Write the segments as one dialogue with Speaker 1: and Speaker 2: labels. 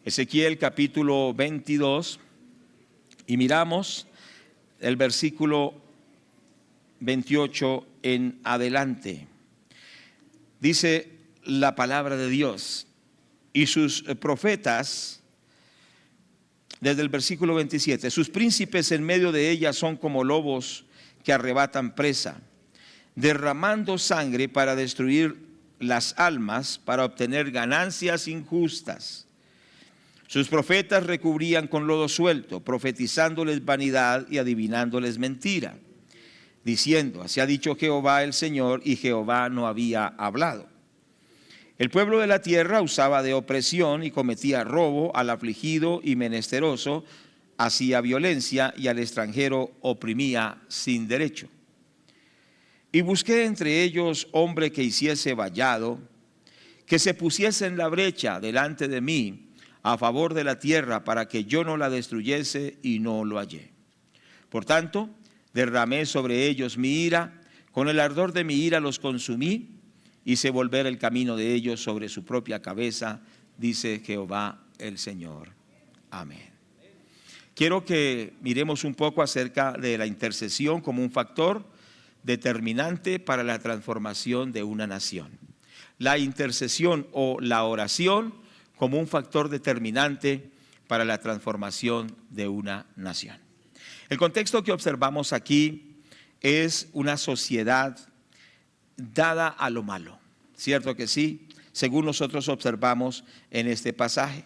Speaker 1: Ezequiel capítulo 22, y miramos el versículo 28 en adelante. Dice la palabra de Dios: y sus profetas, desde el versículo 27, sus príncipes en medio de ella son como lobos que arrebatan presa, derramando sangre para destruir las almas, para obtener ganancias injustas. Sus profetas recubrían con lodo suelto, profetizándoles vanidad y adivinándoles mentira, diciendo: así ha dicho Jehová el Señor, y Jehová no había hablado. El pueblo de la tierra usaba de opresión y cometía robo al afligido y menesteroso, hacía violencia y al extranjero oprimía sin derecho. Y busqué entre ellos hombre que hiciese vallado, que se pusiese en la brecha delante de mí a favor de la tierra, para que yo no la destruyese, y no lo hallé. Por tanto, derramé sobre ellos mi ira, con el ardor de mi ira los consumí, hice volver el camino de ellos sobre su propia cabeza, dice Jehová el Señor. Amén. Quiero que miremos un poco acerca de la intercesión como un factor determinante para la transformación de una nación. La intercesión o la oración como un factor determinante para la transformación de una nación. El contexto que observamos aquí es una sociedad dada a lo malo, ¿cierto que sí? Según nosotros observamos en este pasaje,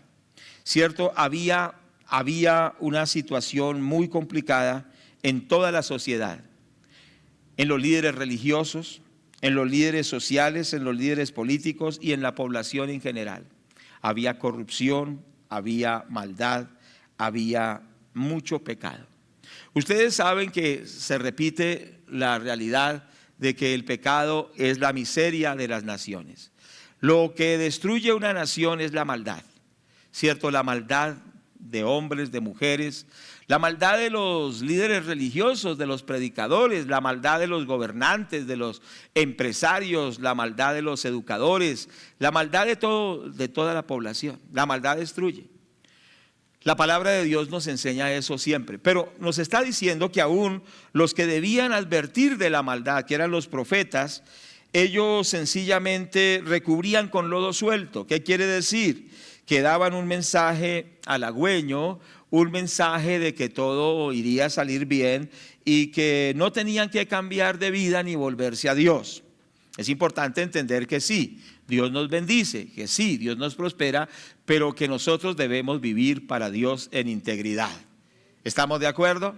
Speaker 1: ¿cierto? Había una situación muy complicada en toda la sociedad, en los líderes religiosos, en los líderes sociales, en los líderes políticos y en la población en general. Había corrupción, había maldad, había mucho pecado. Ustedes saben que se repite la realidad de que el pecado es la miseria de las naciones. Lo que destruye una nación es la maldad, ¿cierto? La maldad de hombres, de mujeres, la maldad de los líderes religiosos, de los predicadores, la maldad de los gobernantes, de los empresarios, la maldad de los educadores, la maldad de toda la población. La maldad destruye. La palabra de Dios nos enseña eso siempre, pero nos está diciendo que aún los que debían advertir de la maldad, que eran los profetas, ellos sencillamente recubrían con lodo suelto. ¿Qué quiere decir? Que daban un mensaje halagüeño, un mensaje de que todo iría a salir bien y que no tenían que cambiar de vida ni volverse a Dios. Es importante entender que sí, Dios nos bendice, que sí, Dios nos prospera, pero que nosotros debemos vivir para Dios en integridad. ¿Estamos de acuerdo?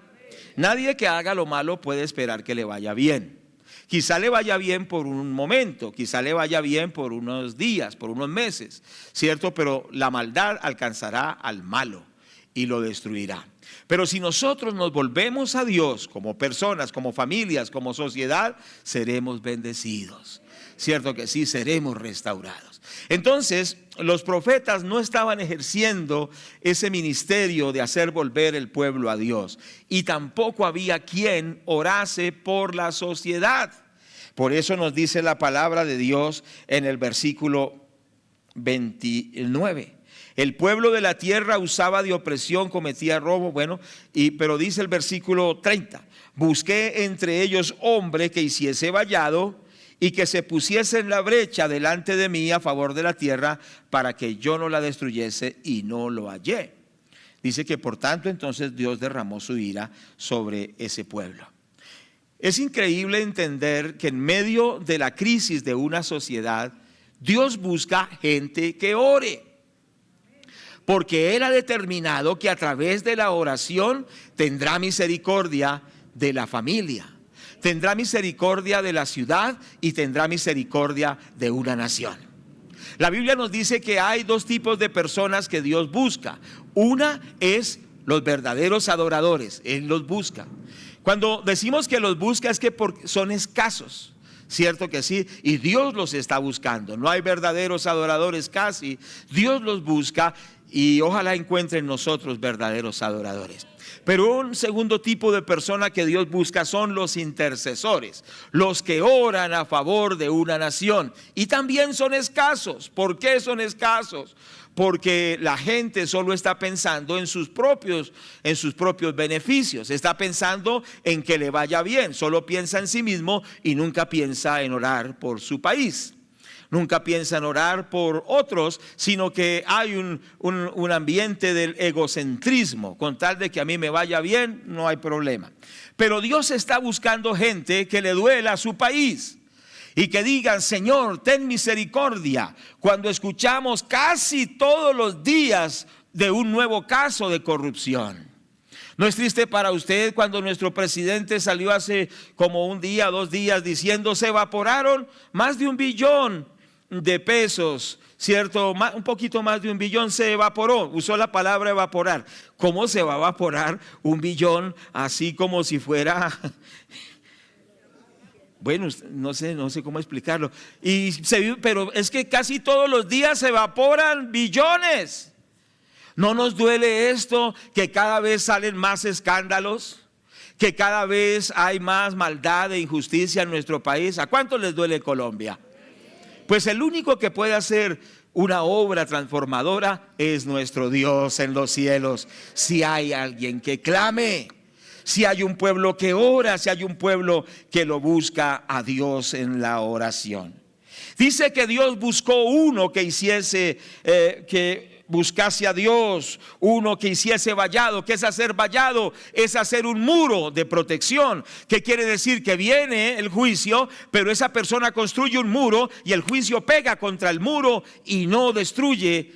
Speaker 1: Nadie que haga lo malo puede esperar que le vaya bien. Quizá le vaya bien por un momento, quizá le vaya bien por unos días, por unos meses, ¿cierto? Pero la maldad alcanzará al malo y lo destruirá. Pero si nosotros nos volvemos a Dios como personas, como familias, como sociedad, seremos bendecidos. Cierto que sí, seremos restaurados. Entonces, los profetas no estaban ejerciendo ese ministerio de hacer volver el pueblo a Dios, y tampoco había quien orase por la sociedad. Por eso nos dice la palabra de Dios en el versículo 29. El pueblo de la tierra usaba de opresión, cometía robo, pero dice el versículo 30, busqué entre ellos hombre que hiciese vallado y que se pusiese en la brecha delante de mí a favor de la tierra, para que yo no la destruyese, y no lo hallé. Dice que por tanto entonces Dios derramó su ira sobre ese pueblo. Es increíble entender que en medio de la crisis de una sociedad, Dios busca gente que ore, porque Él ha determinado que a través de la oración tendrá misericordia de la familia, tendrá misericordia de la ciudad y tendrá misericordia de una nación. La Biblia nos dice que hay dos tipos de personas que Dios busca. Una es los verdaderos adoradores, Él los busca. Cuando decimos que los busca es que son escasos, cierto que sí, y Dios los está buscando. No hay verdaderos adoradores casi, Dios los busca, y ojalá encuentren nosotros verdaderos adoradores. Pero un segundo tipo de persona que Dios busca son los intercesores, los que oran a favor de una nación. Y también son escasos. ¿Por qué son escasos? Porque la gente solo está pensando en sus propios beneficios, está pensando en que le vaya bien, solo piensa en sí mismo y nunca piensa en orar por su país. Nunca piensa en orar por otros, sino que hay un ambiente del egocentrismo. Con tal de que a mí me vaya bien, no hay problema. Pero Dios está buscando gente que le duela a su país y que digan: Señor, ten misericordia. Cuando escuchamos casi todos los días de un nuevo caso de corrupción. ¿No es triste para usted cuando nuestro presidente salió hace como un día, 2 días, diciendo: se evaporaron más de 1 billón de pesos, ¿cierto? Un poquito más de 1 billón se evaporó, usó la palabra evaporar. ¿Cómo se va a evaporar 1 billón así como si fuera... Bueno, no sé cómo explicarlo. Pero es que casi todos los días se evaporan billones. ¿No nos duele esto, que cada vez salen más escándalos? Que cada vez hay más maldad e injusticia en nuestro país. ¿A cuánto les duele Colombia? Pues el único que puede hacer una obra transformadora es nuestro Dios en los cielos. Si hay alguien que clame, si hay un pueblo que ora, si hay un pueblo que lo busca a Dios en la oración. Dice que Dios buscó uno que hiciese, que buscase a Dios, uno que hiciese vallado. ¿Qué es hacer vallado? Es hacer un muro de protección. ¿Qué quiere decir? Que viene el juicio, pero esa persona construye un muro y el juicio pega contra el muro y no destruye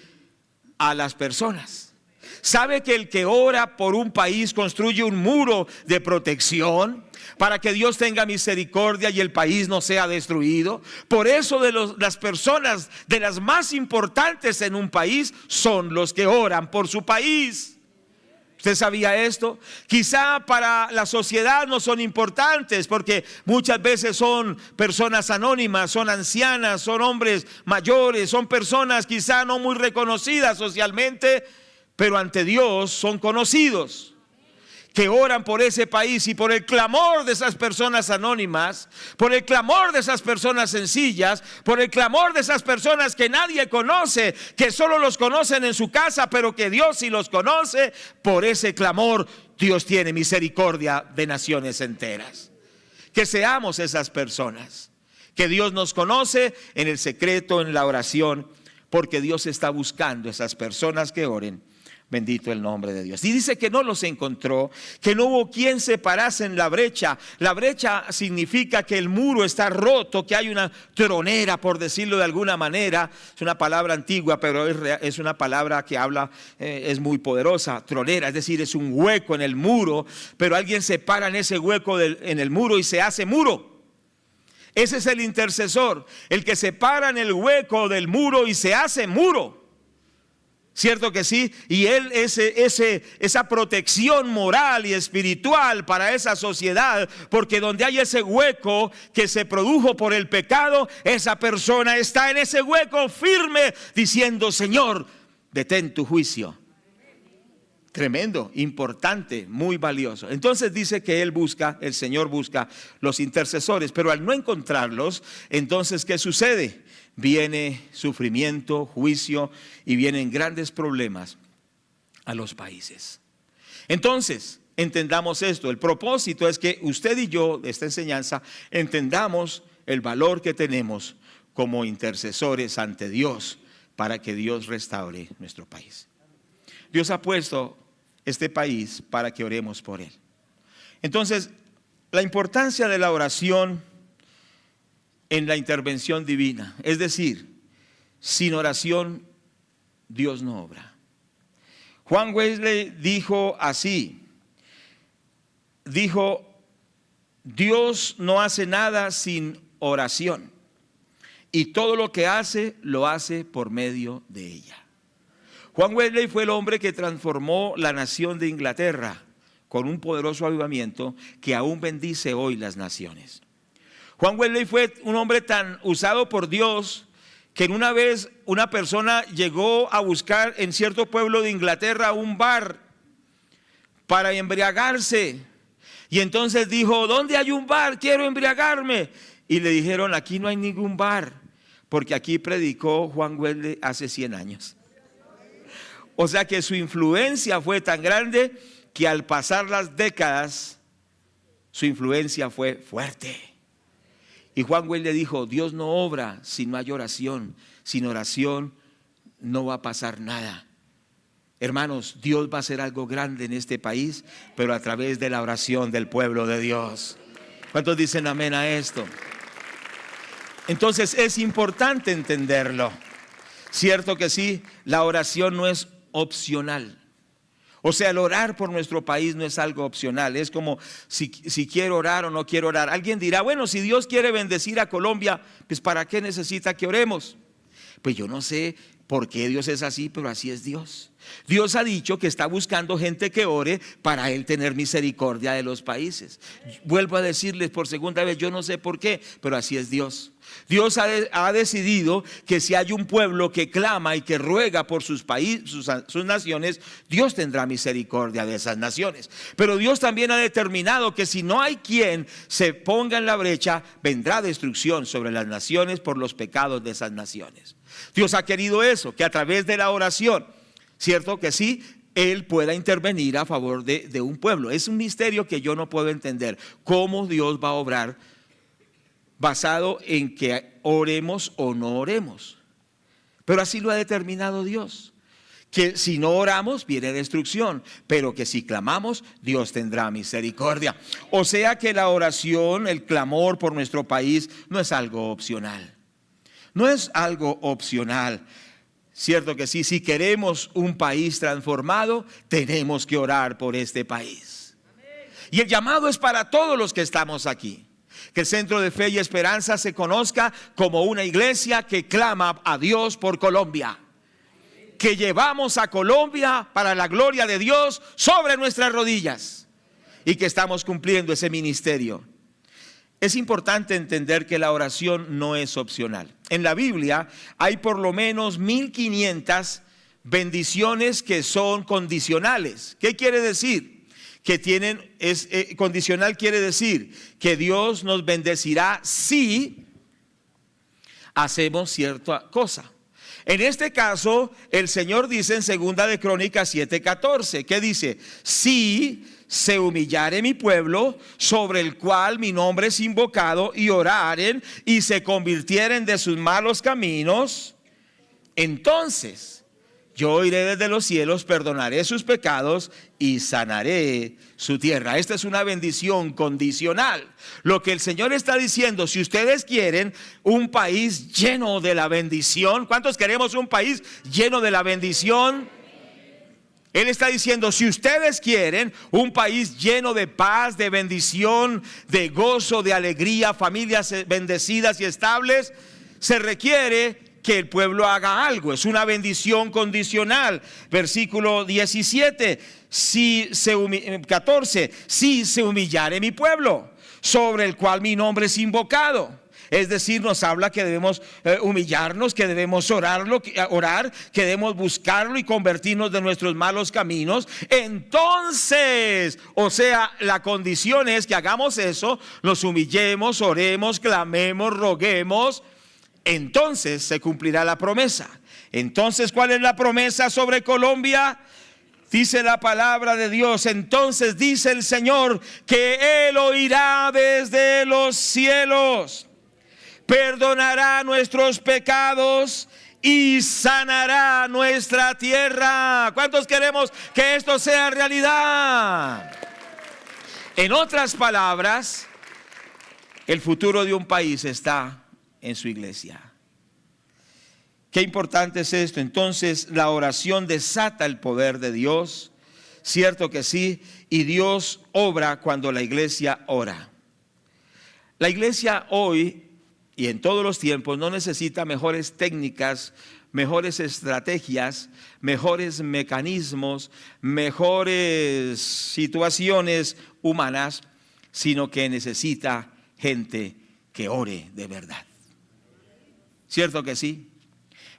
Speaker 1: a las personas. ¿Sabe que el que ora por un país construye un muro de protección para que Dios tenga misericordia y el país no sea destruido? Por eso las personas de las más importantes en un país son los que oran por su país. ¿Usted sabía esto? Quizá para la sociedad no son importantes porque muchas veces son personas anónimas, son ancianas, son hombres mayores, son personas quizá no muy reconocidas socialmente, pero ante Dios son conocidos, que oran por ese país. Y por el clamor de esas personas anónimas, por el clamor de esas personas sencillas, por el clamor de esas personas que nadie conoce, que solo los conocen en su casa, pero que Dios sí los conoce, por ese clamor Dios tiene misericordia de naciones enteras. Que seamos esas personas, que Dios nos conoce en el secreto, en la oración, porque Dios está buscando esas personas que oren. Bendito el nombre de Dios. Y dice que no los encontró, que no hubo quien se parase en la brecha. La brecha significa que el muro está roto, que hay una tronera, por decirlo de alguna manera. Es una palabra antigua, pero es una palabra que habla, es muy poderosa. Tronera, es decir, es un hueco en el muro, pero alguien se para en ese hueco en el muro y se hace muro. Ese es el intercesor, el que se para en el hueco del muro y se hace muro. ¿Cierto que sí? Y él esa protección moral y espiritual para esa sociedad, porque donde hay ese hueco que se produjo por el pecado, esa persona está en ese hueco firme diciendo: Señor, detén tu juicio. Tremendo, importante, muy valioso. Entonces dice que el Señor busca los intercesores, pero al no encontrarlos, entonces ¿qué sucede? Viene sufrimiento, juicio y vienen grandes problemas a los países. Entonces, entendamos esto. El propósito es que usted y yo, de esta enseñanza, entendamos el valor que tenemos como intercesores ante Dios para que Dios restaure nuestro país. Dios ha puesto este país para que oremos por él. Entonces, la importancia de la oración en la intervención divina, es decir, sin oración Dios no obra. Juan Wesley dijo así, Dios no hace nada sin oración y todo lo que hace lo hace por medio de ella. Juan Wesley fue el hombre que transformó la nación de Inglaterra con un poderoso avivamiento que aún bendice hoy las naciones. Juan Wesley fue un hombre tan usado por Dios que en una vez una persona llegó a buscar en cierto pueblo de Inglaterra un bar para embriagarse. Y entonces dijo: ¿dónde hay un bar? Quiero embriagarme. Y le dijeron: aquí no hay ningún bar, porque aquí predicó Juan Wesley hace 100 años. O sea que su influencia fue tan grande que al pasar las décadas, su influencia fue fuerte. Y Juan Wesley dijo: Dios no obra si no hay oración. Sin oración no va a pasar nada. Hermanos, Dios va a hacer algo grande en este país, pero a través de la oración del pueblo de Dios. ¿Cuántos dicen amén a esto? Entonces es importante entenderlo. Cierto que sí, la oración no es opcional. O sea, el orar por nuestro país no es algo opcional. Es como si quiero orar o no quiero orar. Alguien dirá: bueno, si Dios quiere bendecir a Colombia, pues ¿para qué necesita que oremos? Pues yo no sé por qué Dios es así, pero así es Dios. Dios ha dicho que está buscando gente que ore para Él tener misericordia de los países. Vuelvo a decirles por segunda vez, yo no sé por qué, pero así es Dios. Dios ha decidido que si hay un pueblo que clama y que ruega por sus países, sus naciones, Dios tendrá misericordia de esas naciones. Pero Dios también ha determinado que si no hay quien se ponga en la brecha, vendrá destrucción sobre las naciones por los pecados de esas naciones. Dios ha querido eso, que a través de la oración, cierto que sí, Él pueda intervenir a favor de un pueblo. Es un misterio que yo no puedo entender, cómo Dios va a obrar basado en que oremos o no oremos. Pero así lo ha determinado Dios, que si no oramos viene destrucción, pero que si clamamos Dios tendrá misericordia. O sea que la oración, el clamor por nuestro país no es algo opcional. No es algo opcional. Cierto que sí, si queremos un país transformado, tenemos que orar por este país. Y el llamado es para todos los que estamos aquí. Que el Centro de Fe y Esperanza se conozca como una iglesia que clama a Dios por Colombia. Que llevamos a Colombia para la gloria de Dios sobre nuestras rodillas. Y que estamos cumpliendo ese ministerio. Es importante entender que la oración no es opcional. En la Biblia hay por lo menos 1500 bendiciones que son condicionales. ¿Qué quiere decir? Condicional quiere decir que Dios nos bendecirá si hacemos cierta cosa. En este caso, el Señor dice en 2 de Crónicas 7:14, ¿qué dice? Si se humillare mi pueblo, sobre el cual mi nombre es invocado, y oraren y se convirtieren de sus malos caminos, entonces yo oiré desde los cielos, perdonaré sus pecados y sanaré su tierra. Esta es una bendición condicional. Lo que el Señor está diciendo: si ustedes quieren un país lleno de la bendición, ¿cuántos queremos un país lleno de la bendición? Él está diciendo: si ustedes quieren un país lleno de paz, de bendición, de gozo, de alegría, familias bendecidas y estables, se requiere que el pueblo haga algo. Es una bendición condicional. Versículo 17, 14, si se humillare mi pueblo, sobre el cual mi nombre es invocado. Es decir, nos habla que debemos humillarnos, que debemos orar, que debemos buscarlo y convertirnos de nuestros malos caminos. Entonces, o sea, la condición es que hagamos eso, nos humillemos, oremos, clamemos, roguemos. Entonces se cumplirá la promesa. Entonces, ¿cuál es la promesa sobre Colombia? Dice la palabra de Dios: entonces dice el Señor que Él oirá desde los cielos, perdonará nuestros pecados y sanará nuestra tierra. ¿Cuántos queremos que esto sea realidad? En otras palabras, el futuro de un país está en su iglesia. Qué importante es esto. Entonces, la oración desata el poder de Dios. Cierto que sí. Y Dios obra cuando la iglesia ora. La iglesia hoy y en todos los tiempos no necesita mejores técnicas, mejores estrategias, mejores mecanismos, mejores situaciones humanas, sino que necesita gente que ore de verdad. ¿Cierto que sí?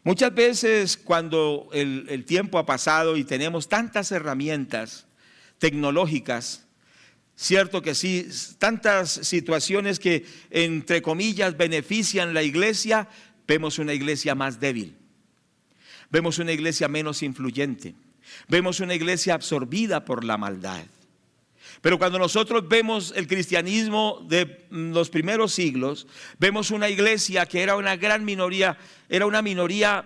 Speaker 1: Muchas veces cuando el tiempo ha pasado y tenemos tantas herramientas tecnológicas. Cierto que sí, tantas situaciones que entre comillas benefician la iglesia, vemos una iglesia más débil, vemos una iglesia menos influyente, vemos una iglesia absorbida por la maldad. Pero cuando nosotros vemos el cristianismo de los primeros siglos, vemos una iglesia que era una gran minoría, era una minoría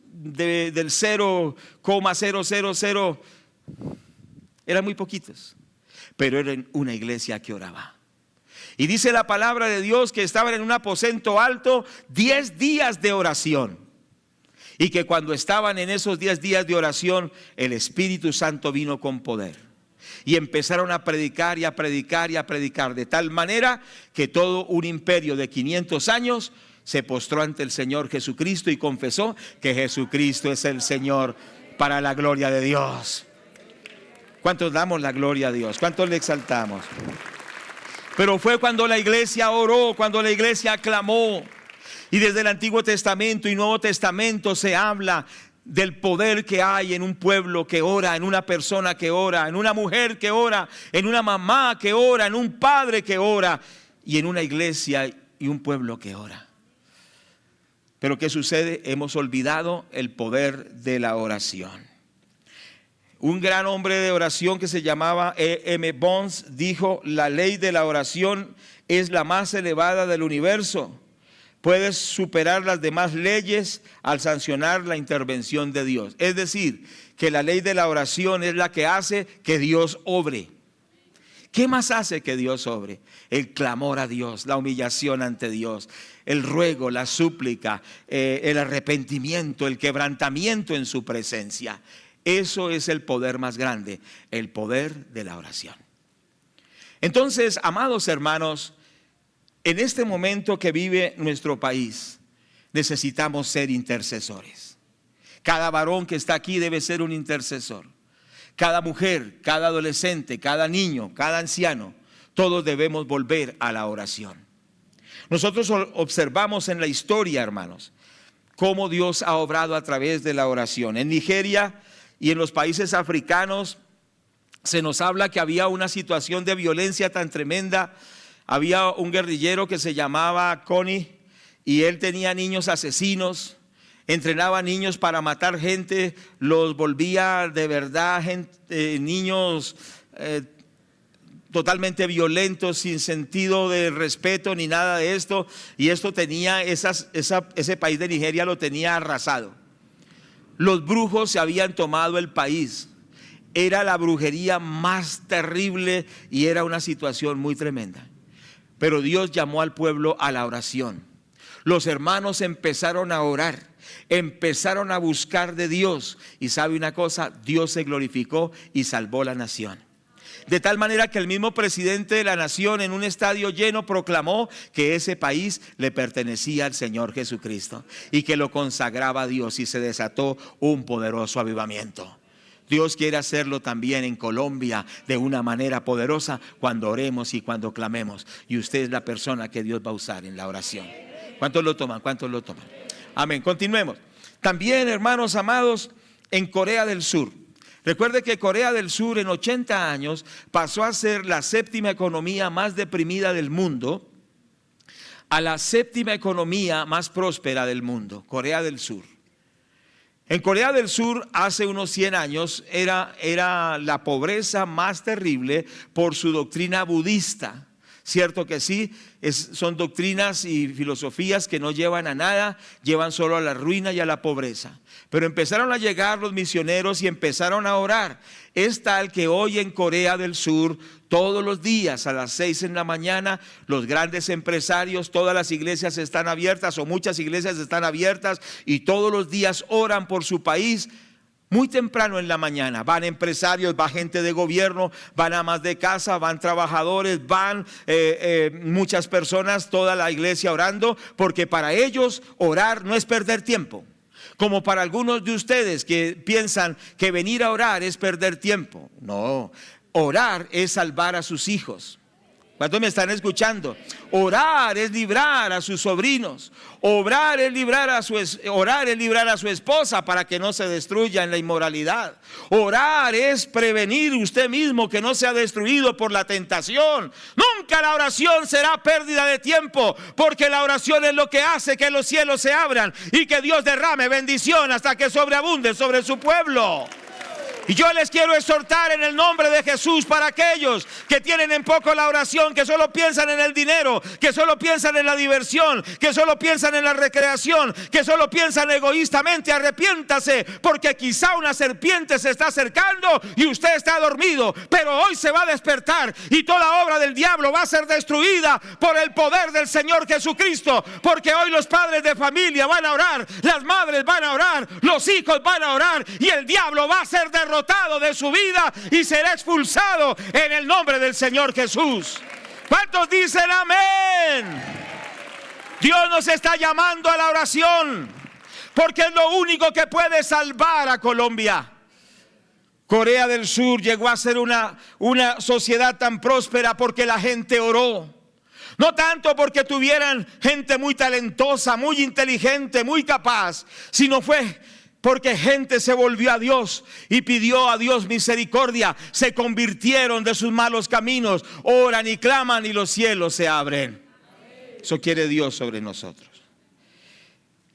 Speaker 1: del 0,000, eran muy poquitos, pero eran una iglesia que oraba. Y dice la palabra de Dios que estaban en un aposento alto 10 días de oración. Y que cuando estaban en esos 10 días de oración, el Espíritu Santo vino con poder. Y empezaron a predicar y a predicar y a predicar, de tal manera que todo un imperio de 500 años se postró ante el Señor Jesucristo y confesó que Jesucristo es el Señor, para la gloria de Dios. ¿Cuántos damos la gloria a Dios? ¿Cuántos le exaltamos? Pero fue cuando la iglesia oró, cuando la iglesia clamó. Y desde el Antiguo Testamento y Nuevo Testamento se habla del poder que hay en un pueblo que ora, en una persona que ora, en una mujer que ora, en una mamá que ora, en un padre que ora, y en una iglesia y un pueblo que ora. Pero ¿qué sucede? Hemos olvidado el poder de la oración. Un gran hombre de oración que se llamaba E.M. Bones dijo: la ley de la oración es la más elevada del universo. Puedes superar las demás leyes al sancionar la intervención de Dios. Es decir, que la ley de la oración es la que hace que Dios obre. ¿Qué más hace que Dios obre? El clamor a Dios, la humillación ante Dios, el ruego, la súplica, el arrepentimiento, el quebrantamiento en su presencia. Eso es el poder más grande, el poder de la oración. Entonces, amados hermanos, en este momento que vive nuestro país, necesitamos ser intercesores. Cada varón que está aquí debe ser un intercesor. Cada mujer, cada adolescente, cada niño, cada anciano, todos debemos volver a la oración. Nosotros observamos en la historia, hermanos, cómo Dios ha obrado a través de la oración. En Nigeria y en los países africanos se nos habla que había una situación de violencia tan tremenda. Había un guerrillero que se llamaba Kony y él tenía niños asesinos, entrenaba niños para matar gente, los volvía de verdad niños totalmente violentos, sin sentido de respeto ni nada de esto. Y esto tenía, ese país de Nigeria lo tenía arrasado. Los brujos se habían tomado el país. Era la brujería más terrible y era una situación muy tremenda. Pero Dios llamó al pueblo a la oración. Los hermanos empezaron a orar, empezaron a buscar de Dios. Y sabe una cosa, Dios se glorificó y salvó la nación. De tal manera que el mismo presidente de la nación en un estadio lleno proclamó que ese país le pertenecía al Señor Jesucristo y que lo consagraba a Dios, y se desató un poderoso avivamiento. Dios quiere hacerlo también en Colombia de una manera poderosa cuando oremos y cuando clamemos. Y usted es la persona que Dios va a usar en la oración. ¿Cuántos lo toman? ¿Cuántos lo toman? Amén. Continuemos. También, hermanos amados, en Corea del Sur. Recuerde que Corea del Sur en 80 años pasó a ser la séptima economía más deprimida del mundo a la séptima economía más próspera del mundo. Corea del Sur. En Corea del Sur hace unos 100 años era la pobreza más terrible por su doctrina budista. Cierto que sí, son doctrinas y filosofías que no llevan a nada, llevan solo a la ruina y a la pobreza. Pero empezaron a llegar los misioneros y empezaron a orar. Es tal que hoy en Corea del Sur, todos los días a las 6 en la mañana, los grandes empresarios, todas las iglesias están abiertas, o muchas iglesias están abiertas, y todos los días oran por su país. Muy temprano en la mañana van empresarios, va gente de gobierno, van amas de casa, van trabajadores, van muchas personas, toda la iglesia orando, porque para ellos orar no es perder tiempo. Como para algunos de ustedes que piensan que venir a orar es perder tiempo. No, orar es salvar a sus hijos. ¿Cuántos me están escuchando? Orar es librar a sus sobrinos. Orar es librar a su esposa para que no se destruya en la inmoralidad. Orar es prevenir usted mismo que no sea destruido por la tentación. Nunca la oración será pérdida de tiempo, porque la oración es lo que hace que los cielos se abran y que Dios derrame bendición hasta que sobreabunde sobre su pueblo. Y yo les quiero exhortar en el nombre de Jesús para aquellos que tienen en poco la oración, que solo piensan en el dinero, que solo piensan en la diversión, que solo piensan en la recreación, que solo piensan egoístamente. Arrepiéntase, porque quizá una serpiente se está acercando y usted está dormido, pero hoy se va a despertar y toda obra del diablo va a ser destruida por el poder del Señor Jesucristo, porque hoy los padres de familia van a orar, las madres van a orar, los hijos van a orar y el diablo va a ser derrotado de su vida y será expulsado en el nombre del Señor Jesús. ¿Cuántos dicen amén? Dios nos está llamando a la oración, porque es lo único que puede salvar a Colombia. Corea del Sur llegó a ser una sociedad tan próspera porque la gente oró. No tanto porque tuvieran gente muy talentosa, muy inteligente, muy capaz, sino fue porque gente se volvió a Dios y pidió a Dios misericordia. Se convirtieron de sus malos caminos, oran y claman y los cielos se abren. Eso quiere Dios sobre nosotros.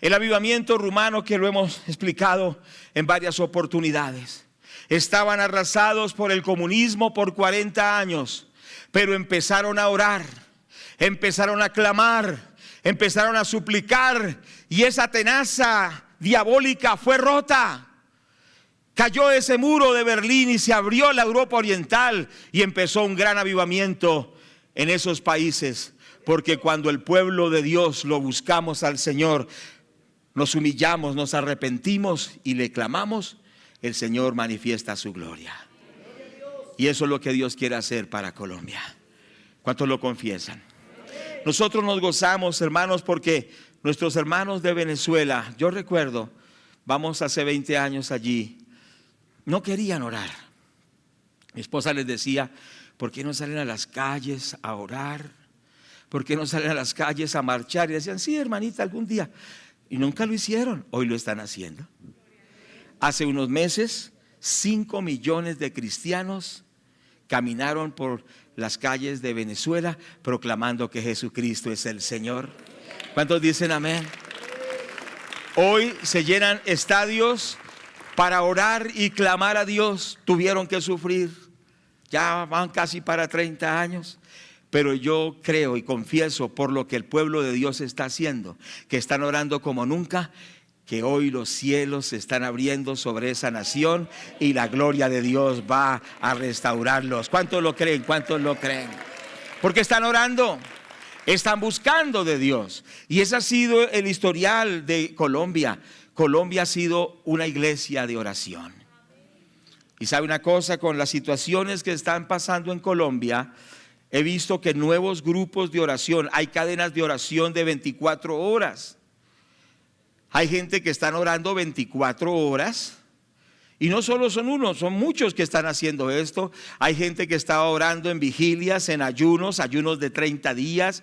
Speaker 1: El avivamiento rumano, que lo hemos explicado en varias oportunidades, estaban arrasados por el comunismo por 40 años, pero empezaron a orar, empezaron a clamar, empezaron a suplicar, y esa tenaza diabólica fue rota. Cayó ese muro de Berlín y se abrió la Europa Oriental y empezó un gran avivamiento en esos países, porque cuando el pueblo de Dios lo buscamos al Señor, nos humillamos, nos arrepentimos y le clamamos, el Señor manifiesta su gloria. Y eso es lo que Dios quiere hacer para Colombia. ¿Cuántos lo confiesan? Nosotros nos gozamos, hermanos, porque nuestros hermanos de Venezuela, yo recuerdo, vamos hace 20 años allí, no querían orar. Mi esposa les decía, ¿por qué no salen a las calles a orar? ¿Por qué no salen a las calles a marchar? Y decían, sí, hermanita, algún día. Y nunca lo hicieron, hoy lo están haciendo. Hace unos meses, 5 millones de cristianos caminaron por las calles de Venezuela proclamando que Jesucristo es el Señor. ¿Cuántos dicen amén? Hoy se llenan estadios para orar y clamar a Dios. Tuvieron que sufrir, ya van casi para 30 años. Pero yo creo y confieso por lo que el pueblo de Dios está haciendo, que están orando como nunca, que hoy los cielos se están abriendo sobre esa nación y la gloria de Dios va a restaurarlos. ¿Cuántos lo creen? ¿Cuántos lo creen? Porque están orando, están buscando de Dios. Y ese ha sido el historial de Colombia. Colombia ha sido una iglesia de oración. Y sabe una cosa, con las situaciones que están pasando en Colombia, he visto que nuevos grupos de oración, hay cadenas de oración de 24 horas. Hay gente que están orando 24 horas. Y no solo son unos, son muchos que están haciendo esto. Hay gente que está orando en vigilias, en ayunos de 30 días,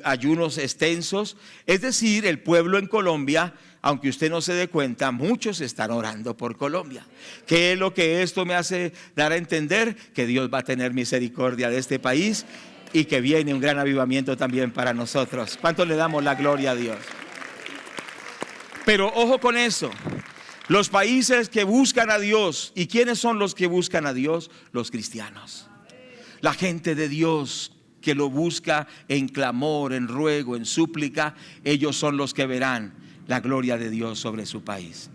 Speaker 1: ayunos extensos. Es decir, el pueblo en Colombia, aunque usted no se dé cuenta, muchos están orando por Colombia. ¿Qué es lo que esto me hace dar a entender? Que Dios va a tener misericordia de este país y que viene un gran avivamiento también para nosotros. ¿Cuánto le damos la gloria a Dios? Pero ojo con eso. Los países que buscan a Dios, ¿y quiénes son los que buscan a Dios? Los cristianos. La gente de Dios que lo busca en clamor, en ruego, en súplica, ellos son los que verán la gloria de Dios sobre su país.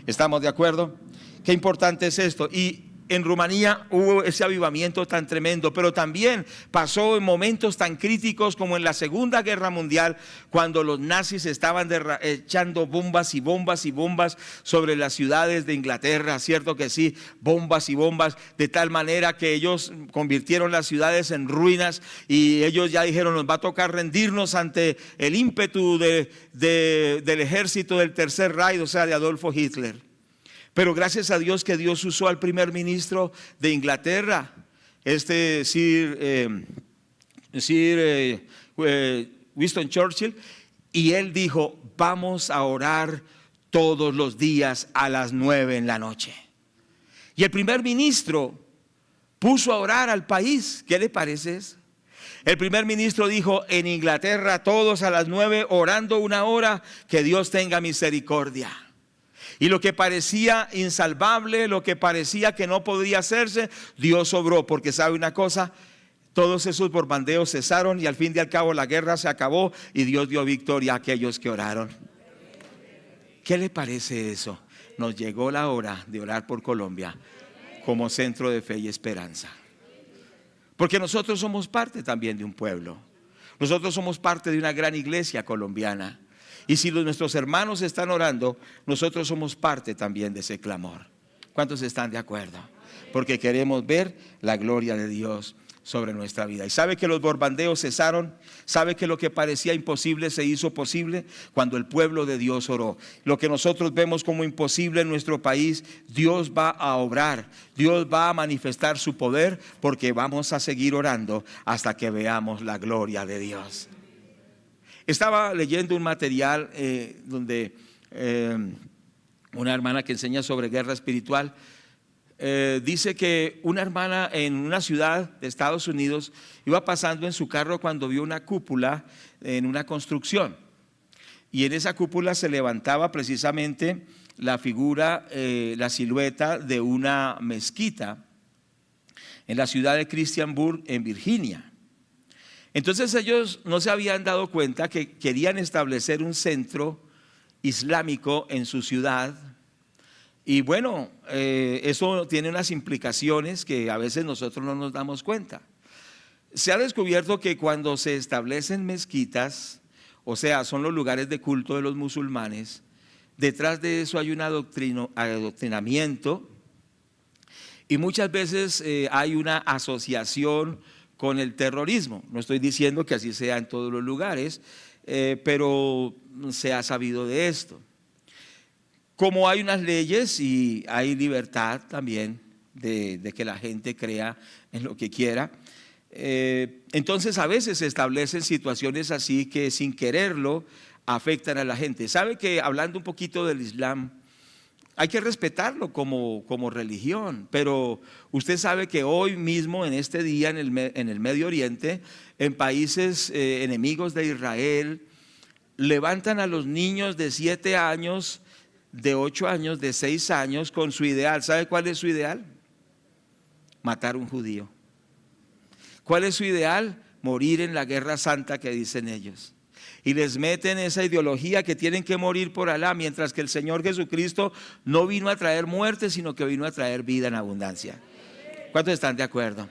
Speaker 1: ¿Estamos de acuerdo? Qué importante es esto. Y en Rumanía hubo ese avivamiento tan tremendo, pero también pasó en momentos tan críticos como en la Segunda Guerra Mundial, cuando los nazis estaban echando bombas y bombas y bombas sobre las ciudades de Inglaterra, cierto que sí, bombas y bombas, de tal manera que ellos convirtieron las ciudades en ruinas y ellos ya dijeron, nos va a tocar rendirnos ante el ímpetu del ejército del Tercer Reich, o sea, de Adolfo Hitler. Pero gracias a Dios que Dios usó al primer ministro de Inglaterra, Sir Winston Churchill, y él dijo: vamos a orar todos los días a las 9 en la noche. Y el primer ministro puso a orar al país. ¿Qué le parece eso? El primer ministro dijo: en Inglaterra todos a las 9 orando 1 hora, que Dios tenga misericordia. Y lo que parecía insalvable, lo que parecía que no podría hacerse, Dios obró, porque sabe una cosa: todos esos bombardeos cesaron y al fin y al cabo la guerra se acabó y Dios dio victoria a aquellos que oraron. ¿Qué le parece eso? Nos llegó la hora de orar por Colombia como centro de fe y esperanza. Porque nosotros somos parte también de un pueblo. Nosotros somos parte de una gran iglesia colombiana. Y si nuestros hermanos están orando, nosotros somos parte también de ese clamor. ¿Cuántos están de acuerdo? Porque queremos ver la gloria de Dios sobre nuestra vida. Y sabe que los bombardeos cesaron. Sabe que lo que parecía imposible se hizo posible cuando el pueblo de Dios oró. Lo que nosotros vemos como imposible en nuestro país, Dios va a obrar. Dios va a manifestar su poder, porque vamos a seguir orando hasta que veamos la gloria de Dios. Estaba leyendo un material donde una hermana que enseña sobre guerra espiritual dice que una hermana en una ciudad de Estados Unidos iba pasando en su carro cuando vio una cúpula en una construcción, y en esa cúpula se levantaba precisamente la figura, la silueta de una mezquita en la ciudad de Christiansburg, en Virginia. Entonces ellos no se habían dado cuenta que querían establecer un centro islámico en su ciudad. Y bueno, eso tiene unas implicaciones que a veces nosotros no nos damos cuenta. Se ha descubierto que cuando se establecen mezquitas, o sea, son los lugares de culto de los musulmanes, detrás de eso hay un adoctrinamiento, y muchas veces hay una asociación con el terrorismo. No estoy diciendo que así sea en todos los lugares, pero se ha sabido de esto. Como hay unas leyes y hay libertad también de que la gente crea en lo que quiera, entonces a veces se establecen situaciones así que sin quererlo afectan a la gente. ¿Sabe que hablando un poquito del Islam, hay que respetarlo como religión, pero usted sabe que hoy mismo, en este día, en el Medio Oriente, en países enemigos de Israel, levantan a los niños de 7 años, de 8 años, de 6 años con su ideal. ¿Sabe cuál es su ideal? Matar a un judío. ¿Cuál es su ideal? Morir en la guerra santa que dicen ellos. Y les meten esa ideología que tienen que morir por Alá, mientras que el Señor Jesucristo no vino a traer muerte, sino que vino a traer vida en abundancia. ¿Cuántos están de acuerdo?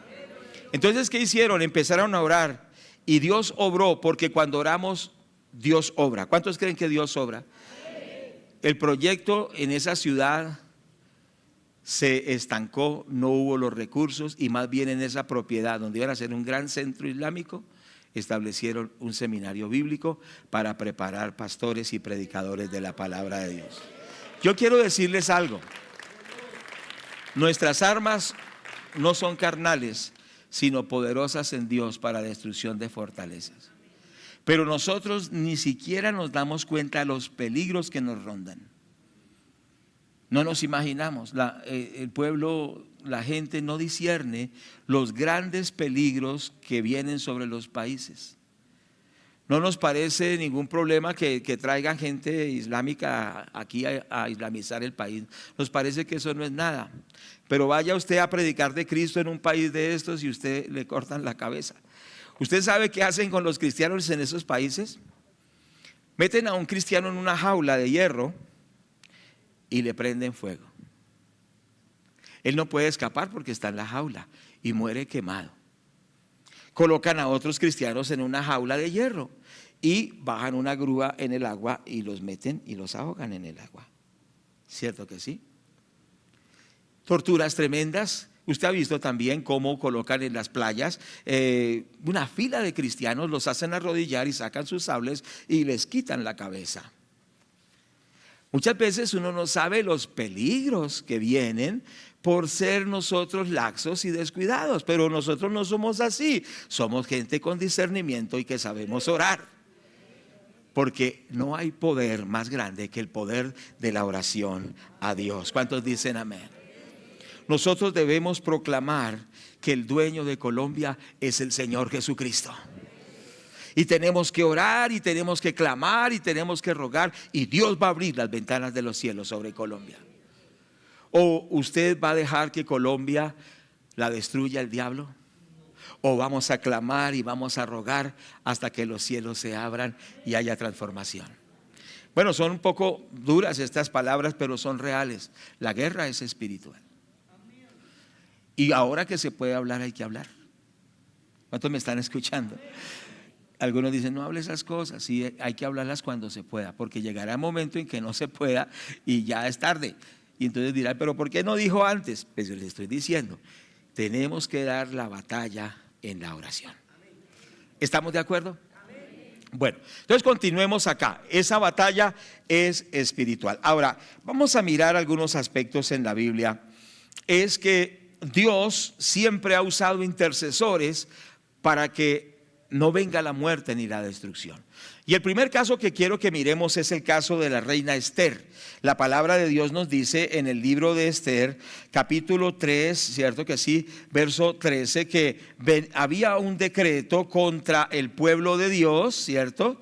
Speaker 1: Entonces, ¿qué hicieron? Empezaron a orar y Dios obró, porque cuando oramos, Dios obra. ¿Cuántos creen que Dios obra? El proyecto en esa ciudad se estancó, no hubo los recursos, y más bien en esa propiedad donde iban a ser un gran centro islámico, establecieron un seminario bíblico para preparar pastores y predicadores de la palabra de Dios. Yo quiero decirles algo: nuestras armas no son carnales, sino poderosas en Dios para destrucción de fortalezas. Pero nosotros ni siquiera nos damos cuenta de los peligros que nos rondan. No nos imaginamos, el pueblo, la gente no discierne los grandes peligros que vienen sobre los países. No nos parece ningún problema que traigan gente islámica aquí a islamizar el país. Nos parece que eso no es nada. Pero vaya usted a predicar de Cristo en un país de estos y usted le cortan la cabeza. ¿Usted sabe qué hacen con los cristianos en esos países? Meten a un cristiano en una jaula de hierro y le prenden fuego. Él no puede escapar porque está en la jaula y muere quemado. Colocan a otros cristianos en una jaula de hierro y bajan una grúa en el agua y los meten y los ahogan en el agua. ¿Cierto que sí? Torturas tremendas. Usted ha visto también cómo colocan en las playas una fila de cristianos, los hacen arrodillar y sacan sus sables y les quitan la cabeza. Muchas veces uno no sabe los peligros que vienen por ser nosotros laxos y descuidados, pero nosotros no somos así. Somos gente con discernimiento y que sabemos orar, porque no hay poder más grande que el poder de la oración a Dios. ¿Cuántos dicen amén? Nosotros debemos proclamar que el dueño de Colombia es el Señor Jesucristo. Y tenemos que orar y tenemos que clamar y tenemos que rogar, y Dios va a abrir las ventanas de los cielos sobre Colombia. ¿O usted va a dejar que Colombia la destruya el diablo? ¿O vamos a clamar y vamos a rogar hasta que los cielos se abran y haya transformación? Bueno, son un poco duras estas palabras, pero son reales. La guerra es espiritual. Y ahora que se puede hablar, hay que hablar. ¿Cuántos me están escuchando? Algunos dicen, no hable esas cosas. Sí, hay que hablarlas cuando se pueda, porque llegará un momento en que no se pueda y ya es tarde. Y entonces dirán, pero ¿por qué no dijo antes? Pues yo les estoy diciendo, tenemos que dar la batalla en la oración. ¿Estamos de acuerdo? Bueno, entonces continuemos acá. Esa batalla es espiritual. Ahora, vamos a mirar algunos aspectos en la Biblia. Es que Dios siempre ha usado intercesores para que no venga la muerte ni la destrucción. Y el primer caso que quiero que miremos es el caso de la reina Esther. La palabra de Dios nos dice en el libro de Esther, capítulo 3, ¿cierto que sí? Verso 13, que había un decreto contra el pueblo de Dios, ¿cierto?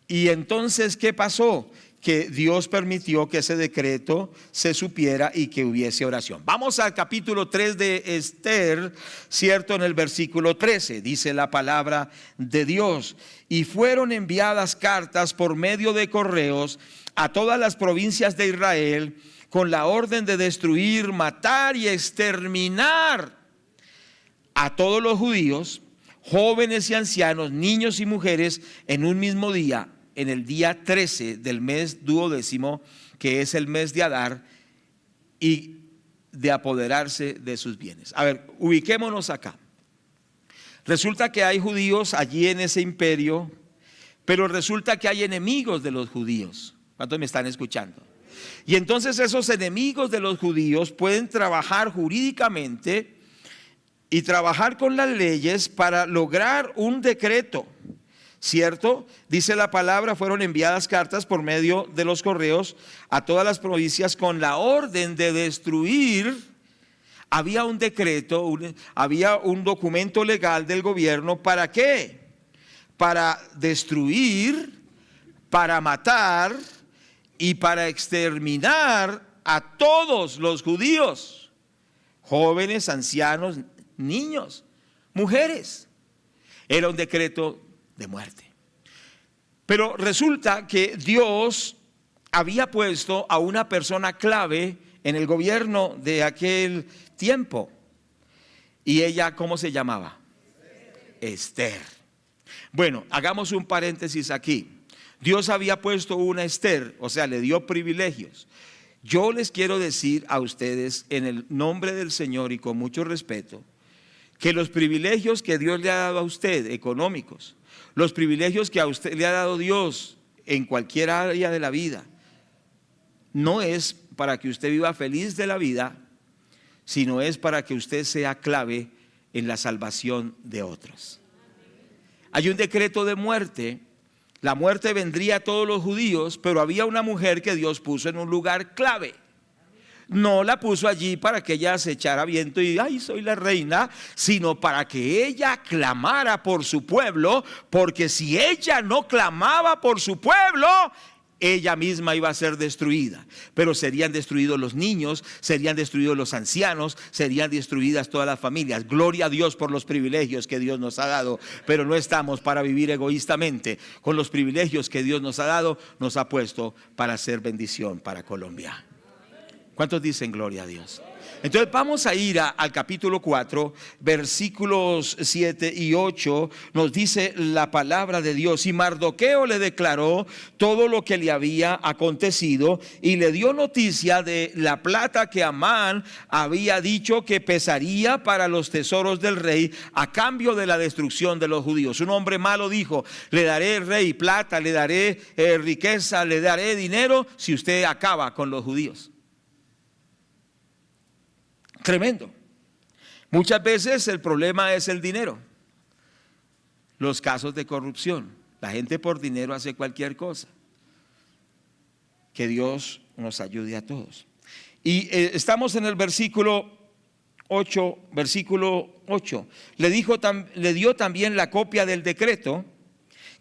Speaker 1: Y entonces, ¿qué pasó? Que Dios permitió que ese decreto se supiera y que hubiese oración. Vamos al capítulo 3 de Esther, cierto, en el versículo 13, dice la palabra de Dios: y fueron enviadas cartas por medio de correos a todas las provincias de Israel con la orden de destruir, matar y exterminar a todos los judíos, jóvenes y ancianos, niños y mujeres, en un mismo día, en el día 13 del mes duodécimo, que es el mes de Adar, y de apoderarse de sus bienes. A ver, ubiquémonos acá. Resulta que hay judíos allí en ese imperio, pero resulta que hay enemigos de los judíos. ¿Cuántos me están escuchando? Y entonces esos enemigos de los judíos pueden trabajar jurídicamente y trabajar con las leyes para lograr un decreto, ¿cierto? Dice la palabra, fueron enviadas cartas por medio de los correos a todas las provincias con la orden de destruir. Había un decreto, había un documento legal del gobierno. ¿Para qué? Para destruir, para matar y para exterminar a todos los judíos, jóvenes, ancianos, niños, mujeres. Era un decreto de muerte. Pero resulta que Dios había puesto a una persona clave en el gobierno de aquel tiempo. Y ella, ¿cómo se llamaba? Esther. Bueno, hagamos un paréntesis aquí. Dios había puesto una Esther, o sea, le dio privilegios. Yo les quiero decir a ustedes, en el nombre del Señor y con mucho respeto, que los privilegios que Dios le ha dado a usted, económicos, los privilegios que a usted le ha dado Dios en cualquier área de la vida, no es para que usted viva feliz de la vida, sino es para que usted sea clave en la salvación de otros. Hay un decreto de muerte. La muerte vendría a todos los judíos, pero había una mujer que Dios puso en un lugar clave. No la puso allí para que ella se echara viento y ay, soy la reina, sino para que ella clamara por su pueblo, porque si ella no clamaba por su pueblo, ella misma iba a ser destruida. Pero serían destruidos los niños, serían destruidos los ancianos, serían destruidas todas las familias. Gloria a Dios por los privilegios que Dios nos ha dado, pero no estamos para vivir egoístamente. Con los privilegios que Dios nos ha dado, nos ha puesto para hacer bendición para Colombia. ¿Cuántos dicen gloria a Dios? Entonces vamos a ir al capítulo 4, versículos 7 y 8, nos dice la palabra de Dios. Y Mardoqueo le declaró todo lo que le había acontecido y le dio noticia de la plata que Amán había dicho que pesaría para los tesoros del rey a cambio de la destrucción de los judíos. Un hombre malo dijo: le daré, rey, plata, le daré riqueza, le daré dinero si usted acaba con los judíos. Tremendo. Muchas veces el problema es el dinero. Los casos de corrupción. La gente por dinero hace cualquier cosa. Que Dios nos ayude a todos. Y estamos en el versículo 8. Le dio también la copia del decreto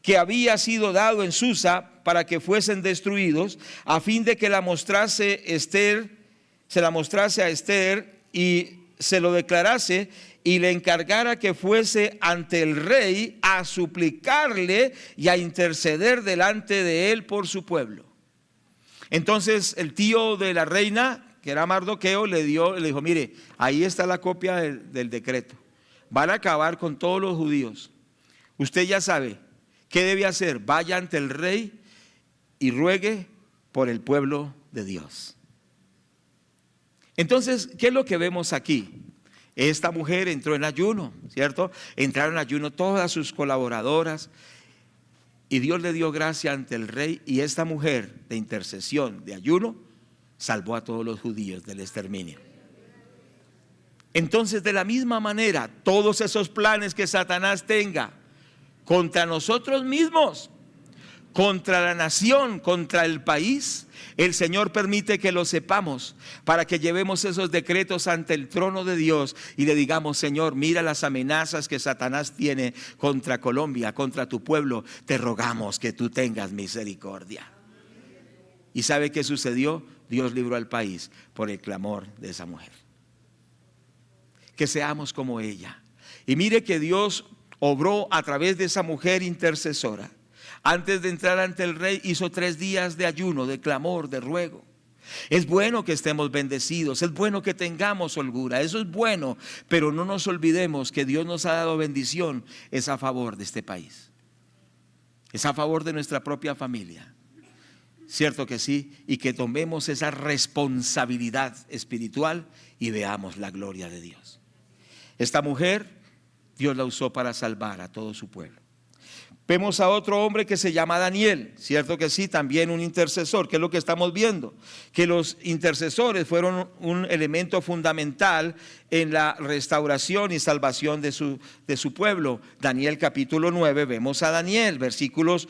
Speaker 1: que había sido dado en Susa para que fuesen destruidos, a fin de que se la mostrase a Esther y se lo declarase y le encargara que fuese ante el rey a suplicarle y a interceder delante de él por su pueblo. Entonces el tío de la reina, que era Mardoqueo, le dijo: mire, ahí está la copia del decreto. Van a acabar con todos los judíos. Usted ya sabe qué debe hacer. Vaya ante el rey y ruegue por el pueblo de Dios. Entonces, ¿qué es lo que vemos aquí? Esta mujer entró en ayuno, ¿cierto? Entraron en ayuno todas sus colaboradoras y Dios le dio gracia ante el rey, y esta mujer de intercesión, de ayuno, salvó a todos los judíos del exterminio. Entonces, de la misma manera, todos esos planes que Satanás tenga contra nosotros mismos, contra la nación, contra el país, el Señor permite que lo sepamos para que llevemos esos decretos ante el trono de Dios y le digamos: Señor, mira las amenazas que Satanás tiene contra Colombia, contra tu pueblo, te rogamos que tú tengas misericordia. ¿Y sabe qué sucedió? Dios libró al país por el clamor de esa mujer. Que seamos como ella. Y mire que Dios obró a través de esa mujer intercesora. Antes de entrar ante el rey hizo 3 días de ayuno, de clamor, de ruego. Es bueno que estemos bendecidos, es bueno que tengamos holgura, eso es bueno, pero no nos olvidemos que Dios nos ha dado bendición. Es a favor de este país, es a favor de nuestra propia familia. Cierto que sí, y que tomemos esa responsabilidad espiritual y veamos la gloria de Dios. Esta mujer, Dios la usó para salvar a todo su pueblo. Vemos a otro hombre que se llama Daniel, cierto que sí, también un intercesor. ¿Qué es lo que estamos viendo? Que los intercesores fueron un elemento fundamental en la restauración y salvación de su pueblo. Daniel capítulo 9, vemos a Daniel, versículos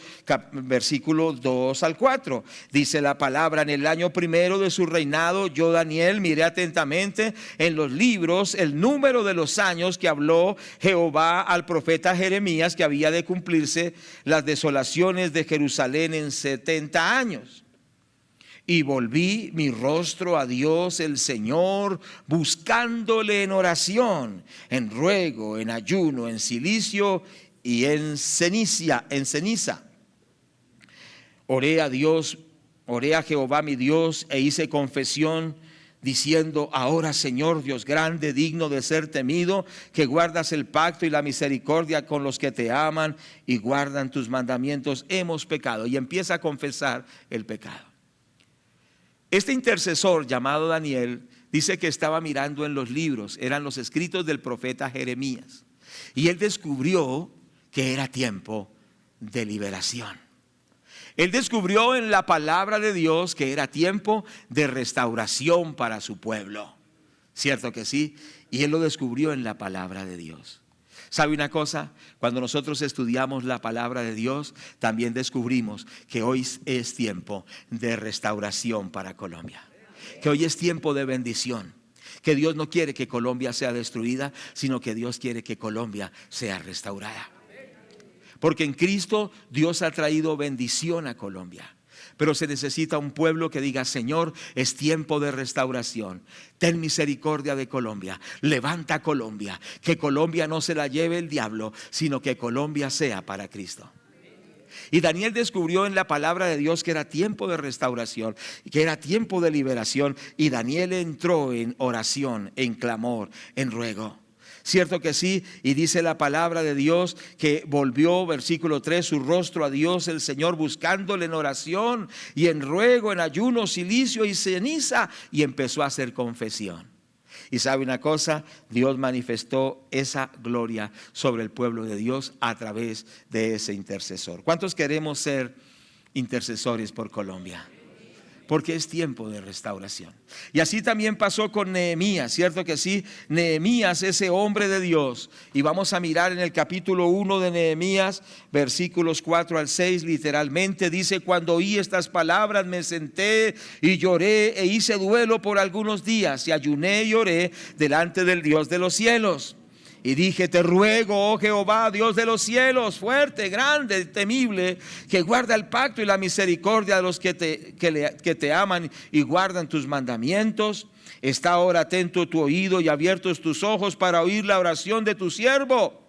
Speaker 1: 2 al 4. Dice la palabra: en el año primero de su reinado, yo Daniel miré atentamente en los libros el número de los años que habló Jehová al profeta Jeremías, que había de cumplirse las desolaciones de Jerusalén en 70 años. Y volví mi rostro a Dios el Señor, buscándole en oración, en ruego, en ayuno, en cilicio y en ceniza. Oré a Dios, oré a Jehová mi Dios e hice confesión, diciendo: ahora, Señor Dios grande, digno de ser temido, que guardas el pacto y la misericordia con los que te aman y guardan tus mandamientos, hemos pecado. Y empieza a confesar el pecado. Este intercesor llamado Daniel dice que estaba mirando en los libros, eran los escritos del profeta Jeremías, y él descubrió que era tiempo de liberación. Él descubrió en la palabra de Dios que era tiempo de restauración para su pueblo. ¿Cierto que sí? Y él lo descubrió en la palabra de Dios. ¿Sabe una cosa? Cuando nosotros estudiamos la palabra de Dios, también descubrimos que hoy es tiempo de restauración para Colombia. Que hoy es tiempo de bendición. Que Dios no quiere que Colombia sea destruida, sino que Dios quiere que Colombia sea restaurada. Porque en Cristo Dios ha traído bendición a Colombia. Pero se necesita un pueblo que diga: Señor, es tiempo de restauración. Ten misericordia de Colombia. Levanta a Colombia. Que Colombia no se la lleve el diablo, sino que Colombia sea para Cristo. Y Daniel descubrió en la palabra de Dios que era tiempo de restauración, que era tiempo de liberación. Y Daniel entró en oración, en clamor, en ruego. Cierto que sí, y dice la palabra de Dios que volvió, versículo 3, su rostro a Dios el Señor, buscándole en oración y en ruego, en ayuno, cilicio y ceniza, y empezó a hacer confesión. Y sabe una cosa, Dios manifestó esa gloria sobre el pueblo de Dios a través de ese intercesor. ¿Cuántos queremos ser intercesores por Colombia? Porque es tiempo de restauración. Y así también pasó con Nehemías, ¿cierto que sí? Nehemías, ese hombre de Dios. Y vamos a mirar en el capítulo 1 de Nehemías, versículos 4 al 6, literalmente dice: cuando oí estas palabras me senté y lloré e hice duelo por algunos días, y ayuné y oré delante del Dios de los cielos. Y dije: te ruego, oh Jehová, Dios de los cielos, fuerte, grande, temible, que guarda el pacto y la misericordia de los que te aman y guardan tus mandamientos. Está ahora atento tu oído y abiertos tus ojos para oír la oración de tu siervo,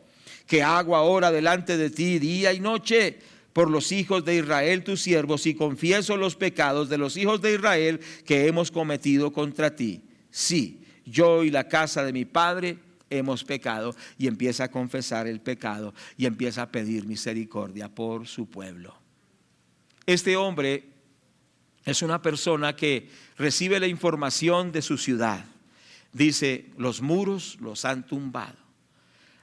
Speaker 1: que hago ahora delante de ti día y noche por los hijos de Israel tus siervos, y confieso los pecados de los hijos de Israel que hemos cometido contra ti. Sí, yo y la casa de mi padre hemos pecado. Y empieza a confesar el pecado y empieza a pedir misericordia por su pueblo. Este hombre es una persona que recibe la información de su ciudad. Dice: los muros los han tumbado,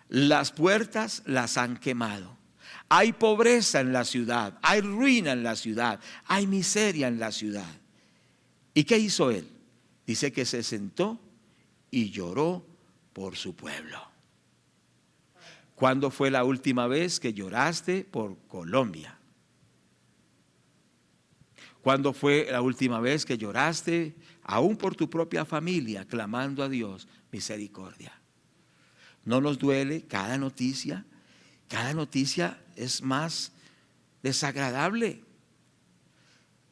Speaker 1: las puertas las han quemado, hay pobreza en la ciudad, hay ruina en la ciudad, hay miseria en la ciudad. ¿Y qué hizo él? Dice que se sentó y lloró por su pueblo. ¿Cuándo fue la última vez que lloraste por Colombia? ¿Cuándo fue la última vez que lloraste aún por tu propia familia, clamando a Dios misericordia? ¿No nos duele cada noticia? Cada noticia es más desagradable.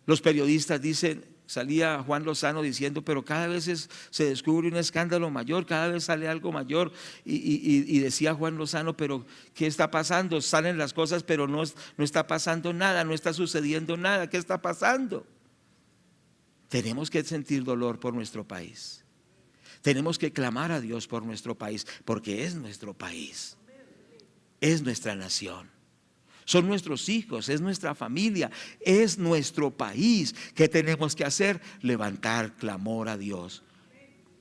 Speaker 1: Los periodistas dicen, salía Juan Lozano diciendo: pero cada vez se descubre un escándalo mayor, cada vez sale algo mayor. Y decía Juan Lozano: pero ¿qué está pasando? Salen las cosas, pero no está pasando nada, no está sucediendo nada. ¿Qué está pasando? Tenemos que sentir dolor por nuestro país. Tenemos que clamar a Dios por nuestro país, porque es nuestro país, es nuestra nación. Son nuestros hijos, es nuestra familia, es nuestro país. ¿Qué tenemos que hacer? Levantar clamor a Dios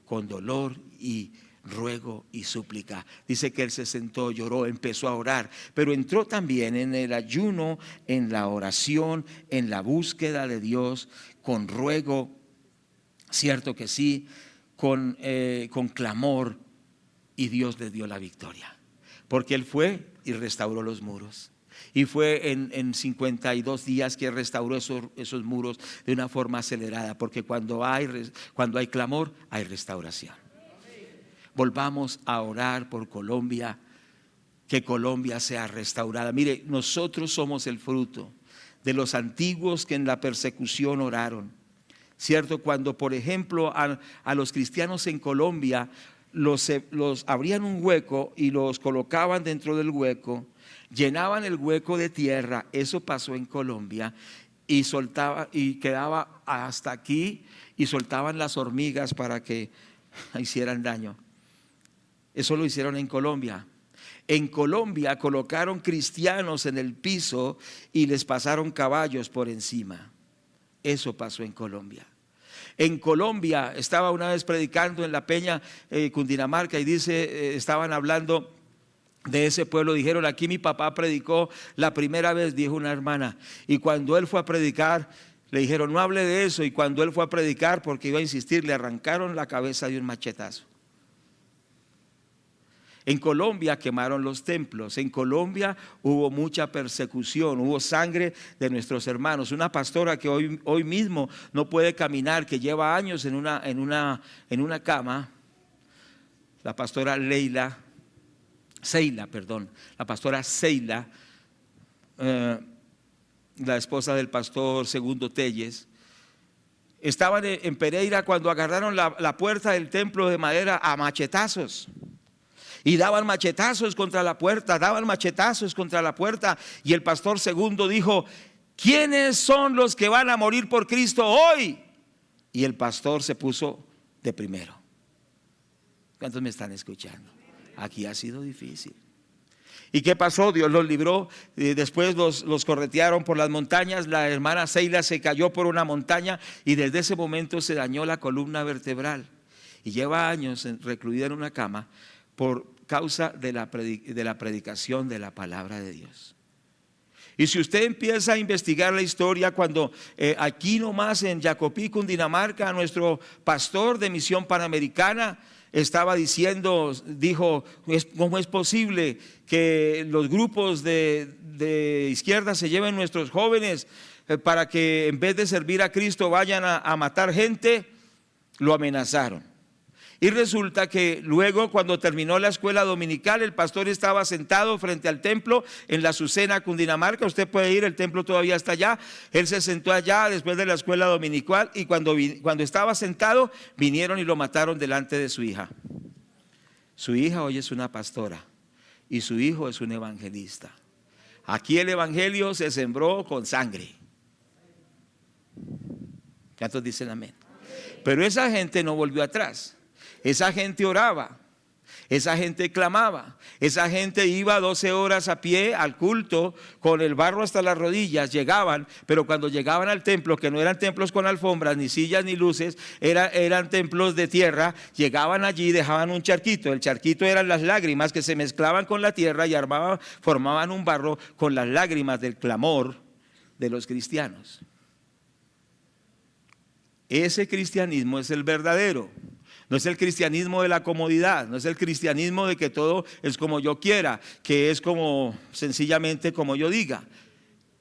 Speaker 1: con dolor y ruego y súplica. Dice que él se sentó, lloró, empezó a orar, pero entró también en el ayuno, en la oración, en la búsqueda de Dios, con ruego, cierto que sí, con clamor, y Dios le dio la victoria, porque él fue y restauró los muros. Y fue en 52 días que restauró esos muros de una forma acelerada, porque cuando hay clamor, hay restauración. Volvamos a orar por Colombia, que Colombia sea restaurada. Mire, nosotros somos el fruto de los antiguos que en la persecución oraron. ¿Cierto? Cuando, por ejemplo, a los cristianos en Colombia los abrían un hueco y los colocaban dentro del hueco, llenaban el hueco de tierra. Eso pasó en Colombia, y soltaba, y quedaba hasta aquí, y soltaban las hormigas para que hicieran daño. Eso lo hicieron en Colombia. En Colombia colocaron cristianos en el piso y les pasaron caballos por encima. Eso pasó en Colombia. En Colombia estaba una vez predicando en la Peña, Cundinamarca, y dice, estaban hablando de ese pueblo. Dijeron: aquí mi papá predicó la primera vez, dijo una hermana, y cuando él fue a predicar le dijeron: no hable de eso. Y cuando él fue a predicar, porque iba a insistir, le arrancaron la cabeza de un machetazo. En Colombia quemaron los templos. En Colombia hubo mucha persecución, hubo sangre de nuestros hermanos. Una pastora que hoy mismo no puede caminar, que lleva años en una cama, la pastora Seila, la esposa del pastor Segundo Telles. Estaban en Pereira cuando agarraron la puerta del templo de madera a machetazos. y daban machetazos contra la puerta, y el pastor segundo dijo: ¿quiénes son los que van a morir por Cristo hoy? Y el pastor se puso de primero. ¿Cuántos me están escuchando? Aquí ha sido difícil. ¿Y qué pasó? Dios los libró. Después los corretearon por las montañas. La hermana Seila se cayó por una montaña y desde ese momento se dañó la columna vertebral y lleva años recluida en una cama por causa de la predicación de la palabra de Dios. Y si usted empieza a investigar la historia, cuando aquí nomás en Jacopí, Cundinamarca, nuestro pastor de Misión Panamericana estaba dijo: ¿cómo es posible que los grupos de izquierda se lleven nuestros jóvenes para que en vez de servir a Cristo vayan a matar gente? Lo amenazaron. Y resulta que luego, cuando terminó la escuela dominical, el pastor estaba sentado frente al templo en la Azucena, Cundinamarca. Usted puede ir, el templo todavía está allá. Él se sentó allá después de la escuela dominical, y cuando estaba sentado, vinieron y lo mataron delante de su hija. Su hija hoy es una pastora y su hijo es un evangelista. Aquí el evangelio se sembró con sangre. ¿Cuántos dicen amén? Pero esa gente no volvió atrás. Esa gente oraba, esa gente clamaba, esa gente iba 12 horas a pie al culto con el barro hasta las rodillas. Llegaban, pero cuando llegaban al templo, que no eran templos con alfombras, ni sillas, ni luces, eran templos de tierra, llegaban allí, dejaban un charquito. El charquito eran las lágrimas que se mezclaban con la tierra y formaban un barro con las lágrimas del clamor de los cristianos. Ese cristianismo es el verdadero. No es el cristianismo de la comodidad, no es el cristianismo de que todo es como yo quiera, que es como sencillamente como yo diga.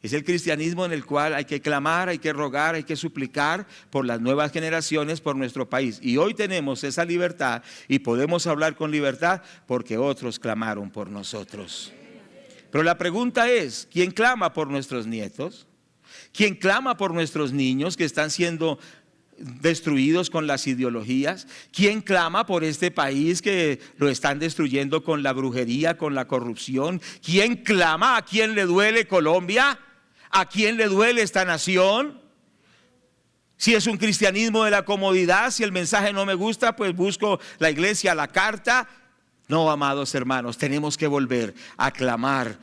Speaker 1: Es el cristianismo en el cual hay que clamar, hay que rogar, hay que suplicar por las nuevas generaciones, por nuestro país. Y hoy tenemos esa libertad y podemos hablar con libertad porque otros clamaron por nosotros. Pero la pregunta es: ¿quién clama por nuestros nietos? ¿Quién clama por nuestros niños que están siendo destruidos con las ideologías? ¿Quién clama por este país que lo están destruyendo con la brujería, con la corrupción? ¿Quién clama? ¿A quién le duele Colombia? ¿A quién le duele esta nación? Si es un cristianismo de la comodidad, si el mensaje no me gusta, pues busco la iglesia, la carta. No, amados hermanos, tenemos que volver a clamar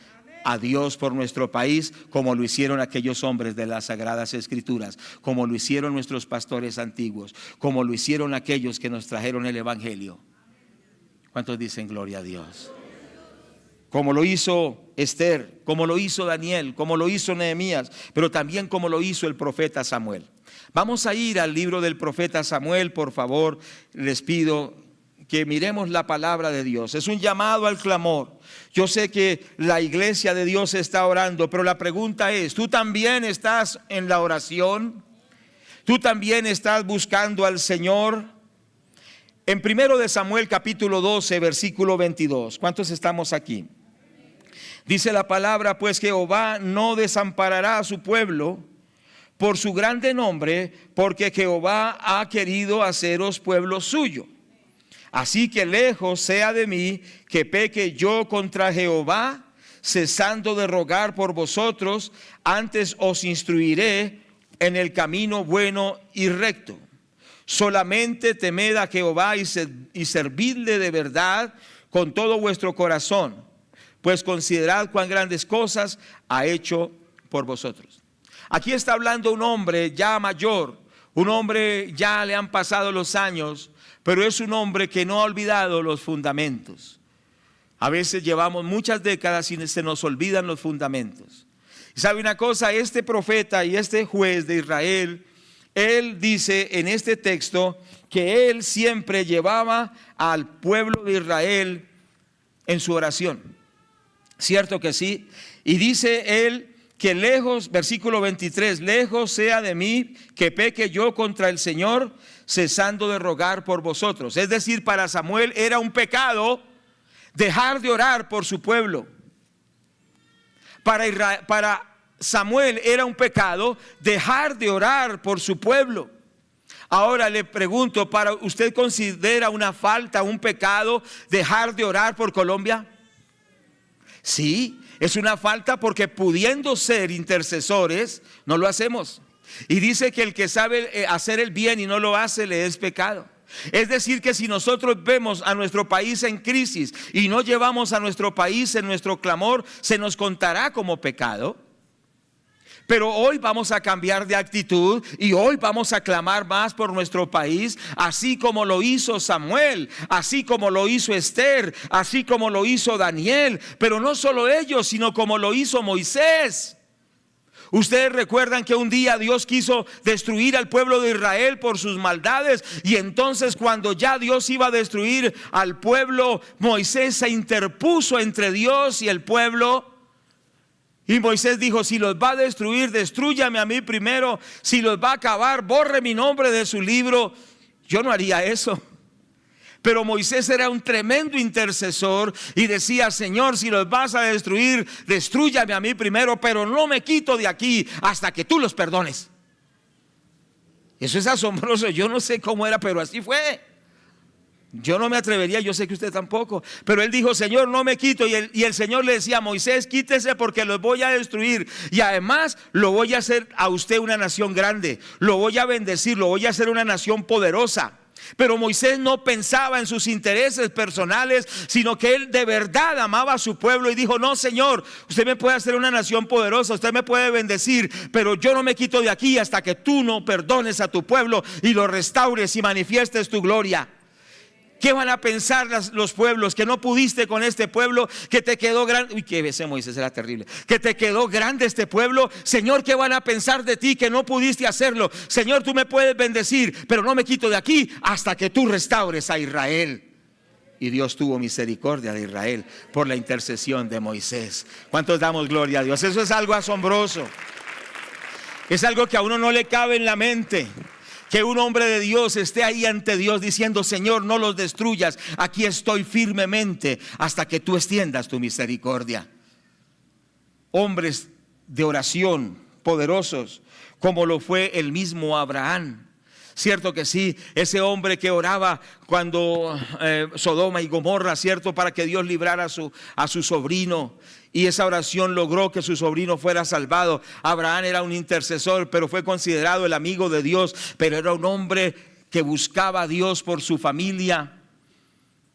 Speaker 1: a Dios por nuestro país, como lo hicieron aquellos hombres de las Sagradas Escrituras, como lo hicieron nuestros pastores antiguos, como lo hicieron aquellos que nos trajeron el evangelio. ¿Cuántos dicen gloria a Dios? Como lo hizo Esther, como lo hizo Daniel, como lo hizo Nehemías, pero también como lo hizo el profeta Samuel. Vamos a ir al libro del profeta Samuel, por favor. Les pido que miremos la palabra de Dios. Es un llamado al clamor. Yo sé que la iglesia de Dios está orando, pero la pregunta es: ¿tú también estás en la oración? ¿Tú también estás buscando al Señor? En 1 de Samuel capítulo 12 versículo 22, ¿cuántos estamos aquí? Dice la palabra: pues Jehová no desamparará a su pueblo por su grande nombre, porque Jehová ha querido haceros pueblo suyo. Así que lejos sea de mí que peque yo contra Jehová, cesando de rogar por vosotros. Antes os instruiré en el camino bueno y recto. Solamente temed a Jehová y servidle de verdad con todo vuestro corazón, pues considerad cuán grandes cosas ha hecho por vosotros. Aquí está hablando un hombre ya mayor, un hombre ya le han pasado los años, pero es un hombre que no ha olvidado los fundamentos. A veces llevamos muchas décadas y se nos olvidan los fundamentos. Y sabe una cosa, este profeta y este juez de Israel, él dice en este texto que él siempre llevaba al pueblo de Israel en su oración. ¿Cierto que sí? Y dice él que lejos, versículo 23, lejos sea de mí que peque yo contra el Señor, cesando de rogar por vosotros. Es decir, para Samuel era un pecado dejar de orar por su pueblo. Para Samuel era un pecado dejar de orar por su pueblo. Ahora le pregunto, ¿para usted considera una falta, un pecado dejar de orar por Colombia? Sí, es una falta porque pudiendo ser intercesores, no lo hacemos. Y dice que el que sabe hacer el bien y no lo hace, le es pecado. Es decir, que si nosotros vemos a nuestro país en crisis y no llevamos a nuestro país en nuestro clamor, se nos contará como pecado. Pero hoy vamos a cambiar de actitud y hoy vamos a clamar más por nuestro país, así como lo hizo Samuel, así como lo hizo Esther, así como lo hizo Daniel. Pero no solo ellos, sino como lo hizo Moisés. Ustedes recuerdan que un día Dios quiso destruir al pueblo de Israel por sus maldades, y entonces cuando ya Dios iba a destruir al pueblo, Moisés se interpuso entre Dios y el pueblo. Y Moisés dijo: si los va a destruir, destrúyame a mí primero. Si los va a acabar, borre mi nombre de su libro. Yo no haría eso. Pero Moisés era un tremendo intercesor y decía: Señor, si los vas a destruir, destrúyame a mí primero, pero no me quito de aquí hasta que tú los perdones. Eso es asombroso. Yo no sé cómo era, pero así fue. Yo no me atrevería, yo sé que usted tampoco. Pero él dijo: Señor, no me quito. Y el Señor le decía: Moisés, quítese porque los voy a destruir. Y además lo voy a hacer a usted una nación grande. Lo voy a bendecir, lo voy a hacer una nación poderosa. Pero Moisés no pensaba en sus intereses personales, sino que él de verdad amaba a su pueblo y dijo: no, Señor, usted me puede hacer una nación poderosa, usted me puede bendecir, pero yo no me quito de aquí hasta que tú no perdones a tu pueblo y lo restaures y manifiestes tu gloria. ¿Qué van a pensar los pueblos? Que no pudiste con este pueblo, que te quedó grande. Uy, que ese Moisés era terrible. Que te quedó grande este pueblo. Señor, ¿qué van a pensar de ti que no pudiste hacerlo? Señor, tú me puedes bendecir, pero no me quito de aquí hasta que tú restaures a Israel. Y Dios tuvo misericordia de Israel por la intercesión de Moisés. ¿Cuántos damos gloria a Dios? Eso es algo asombroso. Es algo que a uno no le cabe en la mente. Que un hombre de Dios esté ahí ante Dios diciendo: Señor, no los destruyas, aquí estoy firmemente hasta que tú extiendas tu misericordia. Hombres de oración poderosos, como lo fue el mismo Abraham. Cierto que sí, ese hombre que oraba cuando Sodoma y Gomorra, cierto, para que Dios librara a su sobrino. Y esa oración logró que su sobrino fuera salvado. Abraham era un intercesor, pero fue considerado el amigo de Dios. Pero era un hombre que buscaba a Dios por su familia,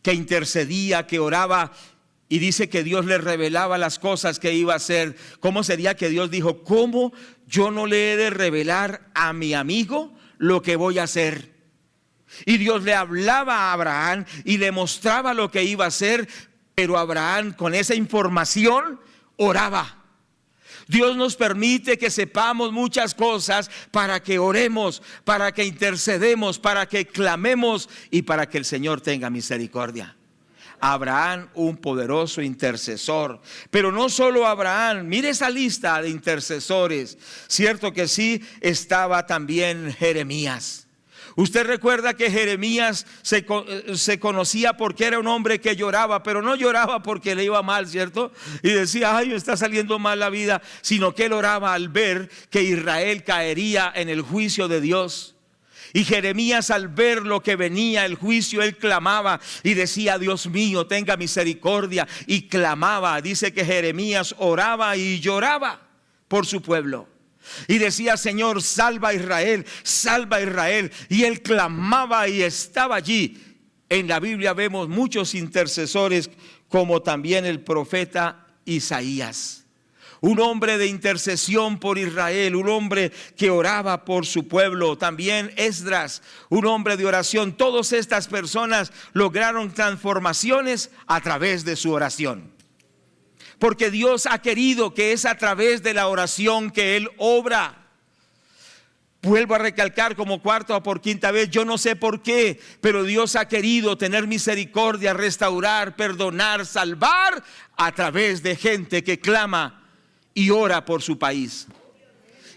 Speaker 1: que intercedía, que oraba. Y dice que Dios le revelaba las cosas que iba a hacer. ¿Cómo sería que Dios dijo: ¿cómo yo no le he de revelar a mi amigo lo que voy a hacer? Y Dios le hablaba a Abraham y le mostraba lo que iba a hacer. Pero Abraham, con esa información, oraba. Dios nos permite que sepamos muchas cosas para que oremos, para que intercedemos, para que clamemos y para que el Señor tenga misericordia. Abraham, un poderoso intercesor. Pero no solo Abraham, mire esa lista de intercesores. Cierto que sí, estaba también Jeremías. Usted recuerda que Jeremías se conocía porque era un hombre que lloraba, pero no lloraba porque le iba mal, ¿cierto? Y decía: ay, me está saliendo mal la vida, sino que él oraba al ver que Israel caería en el juicio de Dios. Y Jeremías, al ver lo que venía, el juicio, él clamaba y decía: Dios mío, tenga misericordia. Y clamaba. Dice que Jeremías oraba y lloraba por su pueblo. Y decía: Señor, salva a Israel, salva a Israel. Y él clamaba y estaba allí. En la Biblia vemos muchos intercesores, como también el profeta Isaías. Un hombre de intercesión por Israel, un hombre que oraba por su pueblo. También Esdras, un hombre de oración. Todas estas personas lograron transformaciones a través de su oración. Porque Dios ha querido que es a través de la oración que Él obra. Vuelvo a recalcar como cuarta o por quinta vez, yo no sé por qué, pero Dios ha querido tener misericordia, restaurar, perdonar, salvar a través de gente que clama y ora por su país,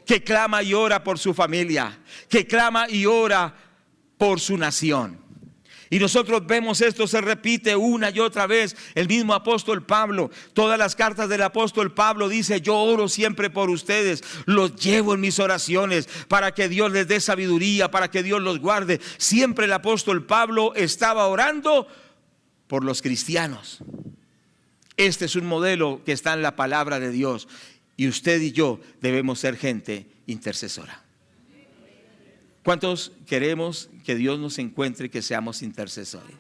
Speaker 1: que clama y ora por su familia, que clama y ora por su nación. Y nosotros vemos esto se repite una y otra vez. El mismo apóstol Pablo, todas las cartas del apóstol Pablo dice: yo oro siempre por ustedes, los llevo en mis oraciones para que Dios les dé sabiduría, para que Dios los guarde. Siempre el apóstol Pablo estaba orando por los cristianos. Este es un modelo que está en la palabra de Dios, y usted y yo debemos ser gente intercesora. ¿Cuántos queremos que Dios nos encuentre y que seamos intercesores?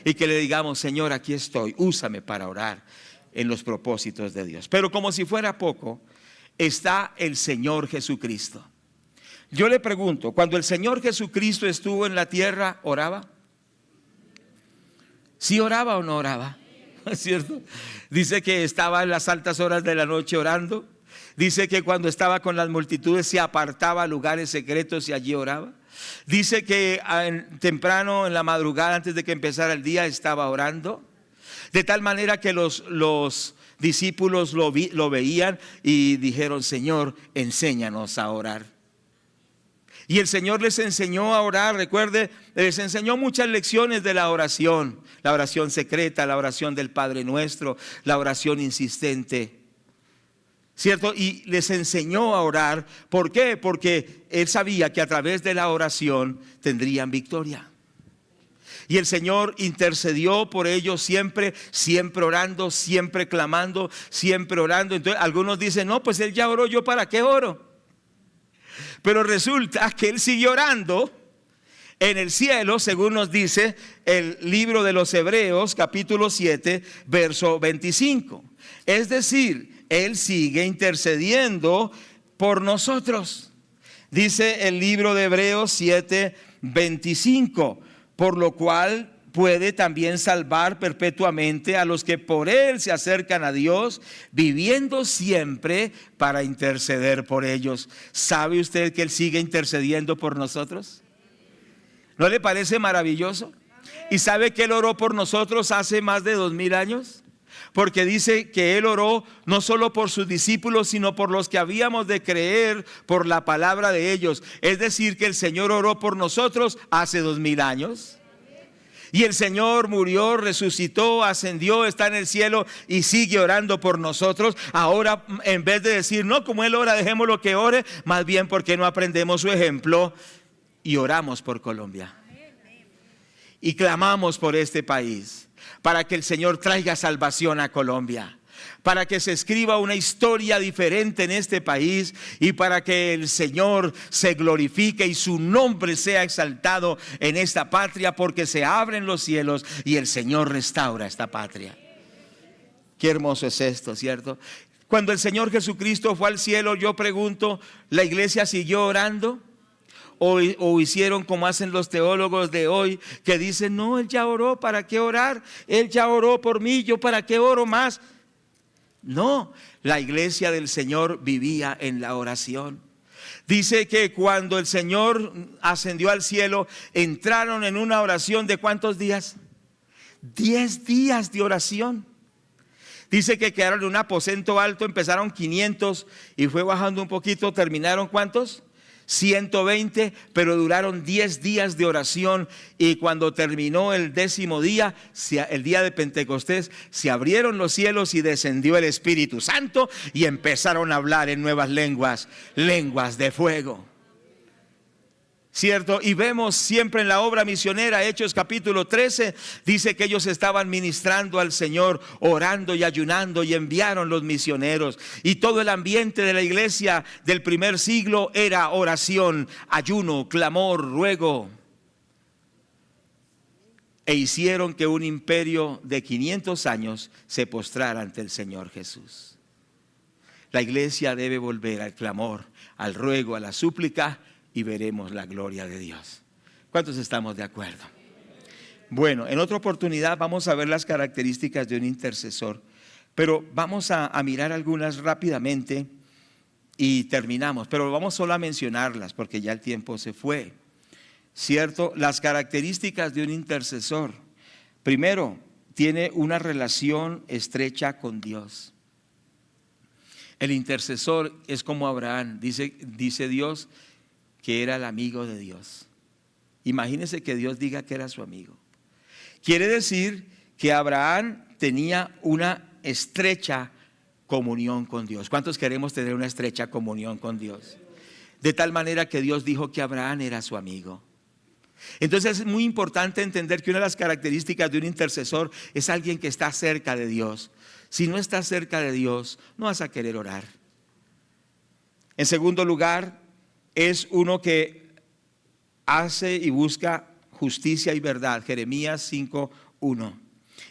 Speaker 1: Y que le digamos: Señor, aquí estoy, úsame para orar en los propósitos de Dios. Pero como si fuera poco, está el Señor Jesucristo. Yo le pregunto, cuando el Señor Jesucristo estuvo en la tierra, ¿oraba? ¿Sí oraba o no oraba? ¿Es cierto? Dice que estaba en las altas horas de la noche orando. Dice que cuando estaba con las multitudes se apartaba a lugares secretos y allí oraba. Dice que temprano en la madrugada, antes de que empezara el día, estaba orando. De tal manera que los discípulos lo veían y dijeron: Señor, enséñanos a orar. Y el Señor les enseñó a orar. Recuerde, les enseñó muchas lecciones de la oración secreta, la oración del Padre Nuestro, la oración insistente, ¿cierto? Y les enseñó a orar. ¿Por qué? Porque Él sabía que a través de la oración tendrían victoria. Y el Señor intercedió por ellos siempre, siempre orando, siempre clamando, siempre orando. Entonces algunos dicen: no, pues Él ya oró, ¿yo para qué oro? Pero resulta que Él siguió orando en el cielo, según nos dice el libro de los Hebreos, capítulo 7, verso 25. Es decir, Él sigue intercediendo por nosotros. Dice el libro de Hebreos 7, 25: por lo cual puede también salvar perpetuamente a los que por Él se acercan a Dios, viviendo siempre para interceder por ellos. ¿Sabe usted que Él sigue intercediendo por nosotros? ¿No le parece maravilloso? ¿Y sabe que Él oró por nosotros hace más de 2000 años? Porque dice que Él oró no solo por sus discípulos, sino por los que habíamos de creer por la palabra de ellos. Es decir, que el Señor oró por nosotros hace 2000 años. Y el Señor murió, resucitó, ascendió, está en el cielo y sigue orando por nosotros. Ahora, en vez de decir: no, como Él ora, dejémoslo que ore, más bien, ¿por qué no aprendemos su ejemplo y oramos por Colombia? Y clamamos por este país, para que el Señor traiga salvación a Colombia, para que se escriba una historia diferente en este país, y para que el Señor se glorifique y su nombre sea exaltado en esta patria, porque se abren los cielos y el Señor restaura esta patria. Qué hermoso es esto, ¿cierto? Cuando el Señor Jesucristo fue al cielo, yo pregunto, ¿la iglesia siguió orando? ¿O hicieron como hacen los teólogos de hoy, que dicen: no, Él ya oró, ¿para qué orar? Él ya oró por mí, ¿yo para qué oro más? No, la iglesia del Señor vivía en la oración. Dice que cuando el Señor ascendió al cielo, entraron en una oración de ¿cuántos días? 10 días de oración. Dice que quedaron en un aposento alto, empezaron 500 y fue bajando un poquito, terminaron ¿cuántos? 120, pero duraron 10 días de oración. Y cuando terminó el 10º día, el día de Pentecostés, se abrieron los cielos y descendió el Espíritu Santo y empezaron a hablar en nuevas lenguas, lenguas de fuego, ¿cierto? Y vemos siempre en la obra misionera, Hechos capítulo 13, dice que ellos estaban ministrando al Señor, orando y ayunando, y enviaron los misioneros. Y todo el ambiente de la iglesia del primer siglo era oración, ayuno, clamor, ruego. E hicieron que un imperio de 500 años se postrara ante el Señor Jesús. La iglesia debe volver al clamor, al ruego, a la súplica, y veremos la gloria de Dios. ¿Cuántos estamos de acuerdo? Bueno, en otra oportunidad vamos a ver las características de un intercesor, pero vamos a mirar algunas rápidamente y terminamos. Pero vamos solo a mencionarlas porque ya el tiempo se fue, ¿cierto? Las características de un intercesor: primero, tiene una relación estrecha con Dios. El intercesor es como Abraham, dice Dios que era el amigo de Dios. Imagínese que Dios diga que era su amigo. quiere decir que Abraham tenía una estrecha comunión con Dios. ¿Cuántos queremos tener una estrecha comunión con Dios? De tal manera que Dios dijo que Abraham era su amigo. Entonces es muy importante entender que una de las características de un intercesor es alguien que está cerca de Dios. Si no estás cerca de Dios, no vas a querer orar. En segundo lugar, es uno que hace y busca justicia y verdad. Jeremías 5:1.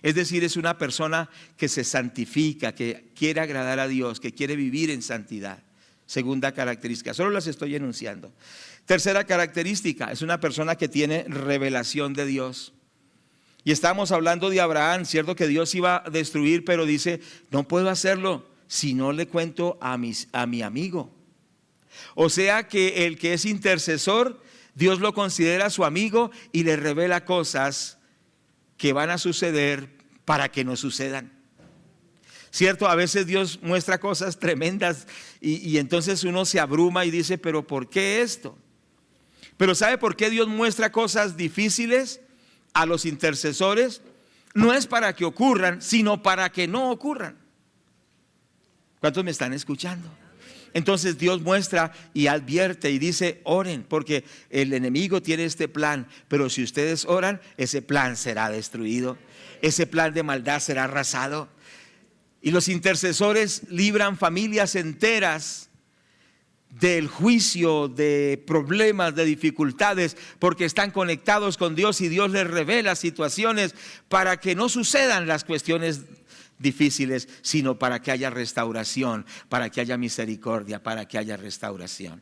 Speaker 1: Es decir, es una persona que se santifica, que quiere agradar a Dios, que quiere vivir en santidad. Segunda característica, solo las estoy enunciando. Tercera característica, es una persona que tiene revelación de Dios. Y estamos hablando de Abraham, cierto que Dios iba a destruir, pero dice, no puedo hacerlo si no le cuento a mi amigo. O sea que el que es intercesor, Dios lo considera su amigo y le revela cosas que van a suceder para que no sucedan. Cierto, a veces Dios muestra cosas tremendas y entonces uno se abruma y dice, pero ¿por qué esto? Pero ¿sabe por qué Dios muestra cosas difíciles a los intercesores? No es para que ocurran, sino para que no ocurran. ¿Cuántos me están escuchando? Entonces Dios muestra y advierte y dice, oren, porque el enemigo tiene este plan, pero si ustedes oran, ese plan será destruido, ese plan de maldad será arrasado. Y los intercesores libran familias enteras del juicio, de problemas, de dificultades, porque están conectados con Dios y Dios les revela situaciones para que no sucedan las cuestiones difíciles, sino para que haya restauración, para que haya misericordia, para que haya restauración.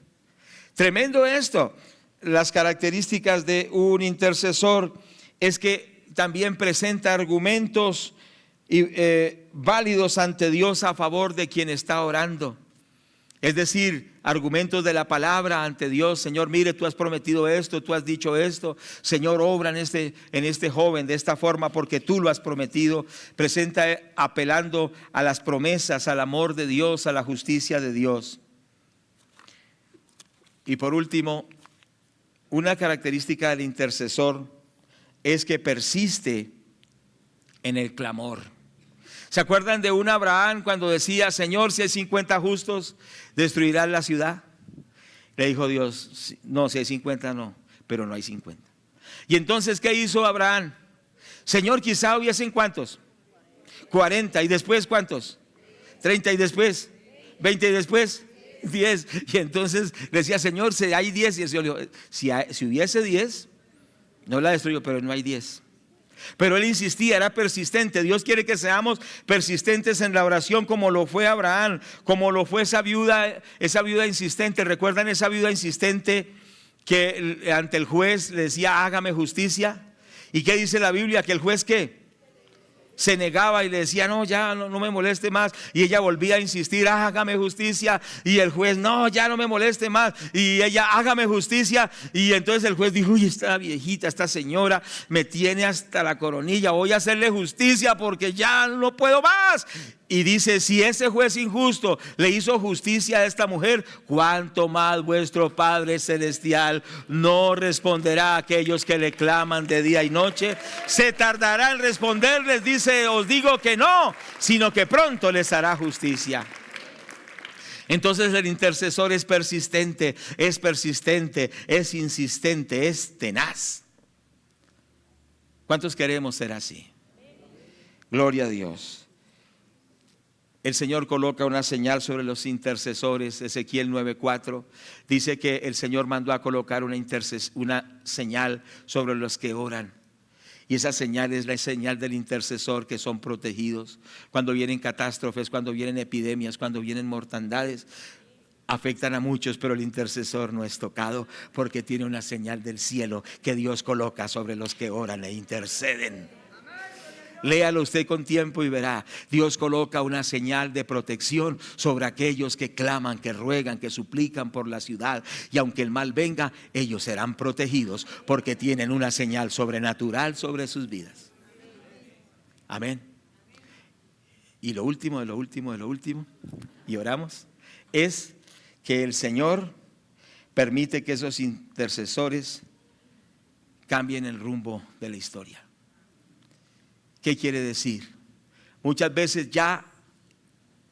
Speaker 1: Tremendo esto. Las características de un intercesor es que también presenta argumentos válidos ante Dios a favor de quien está orando. Es decir, argumentos de la palabra ante Dios. Señor, mire, tú has prometido esto, tú has dicho esto. Señor, obra en este joven de esta forma porque tú lo has prometido. Presenta apelando a las promesas, al amor de Dios, a la justicia de Dios. Y por último, una característica del intercesor es que persiste en el clamor. ¿Se acuerdan de un Abraham cuando decía, Señor, si hay 50 justos, destruirás la ciudad? Le dijo Dios, no, si hay 50 no, pero no hay 50. Y entonces, ¿qué hizo Abraham? Señor, quizá hubiesen ¿cuántos? 40. ¿Y después cuántos? 30. ¿Y después? 20. ¿Y después? 10. Y entonces decía, Señor, si hay 10. Y el Señor le dijo, si hubiese 10, no la destruyo, pero no hay 10. Pero él insistía, era persistente. Dios quiere que seamos persistentes en la oración, como lo fue Abraham, como lo fue esa viuda insistente. ¿Recuerdan esa viuda insistente que ante el juez le decía, hágame justicia? ¿Y qué dice la Biblia? Que el juez ¿qué? Se negaba y le decía, no, ya no me moleste más. Y ella volvía a insistir, hágame justicia. Y el juez, no, ya no me moleste más. Y ella, hágame justicia. Y entonces el juez dijo, uy, esta viejita, esta señora me tiene hasta la coronilla, voy a hacerle justicia porque ya no puedo más. Y dice, si ese juez injusto le hizo justicia a esta mujer, ¿cuánto más vuestro Padre Celestial no responderá a aquellos que le claman de día y noche? Se tardará en responderles, dice, os digo que no, sino que pronto les hará justicia. Entonces el intercesor es persistente, es insistente, es tenaz. ¿Cuántos queremos ser así? Gloria a Dios. El Señor coloca una señal sobre los intercesores. Ezequiel 9:4 dice que el Señor mandó a colocar una señal sobre los que oran. Y esa señal es la señal del intercesor, que son protegidos. Cuando vienen catástrofes, cuando vienen epidemias, cuando vienen mortandades, afectan a muchos, pero el intercesor no es tocado porque tiene una señal del cielo que Dios coloca sobre los que oran e interceden. Léalo usted con tiempo y verá. Dios coloca una señal de protección sobre aquellos que claman, que ruegan, que suplican por la ciudad. Y aunque el mal venga, ellos serán protegidos porque tienen una señal sobrenatural sobre sus vidas. Amén. Y lo último, y oramos, es que el Señor permite que esos intercesores cambien el rumbo de la historia. ¿Qué quiere decir? Muchas veces ya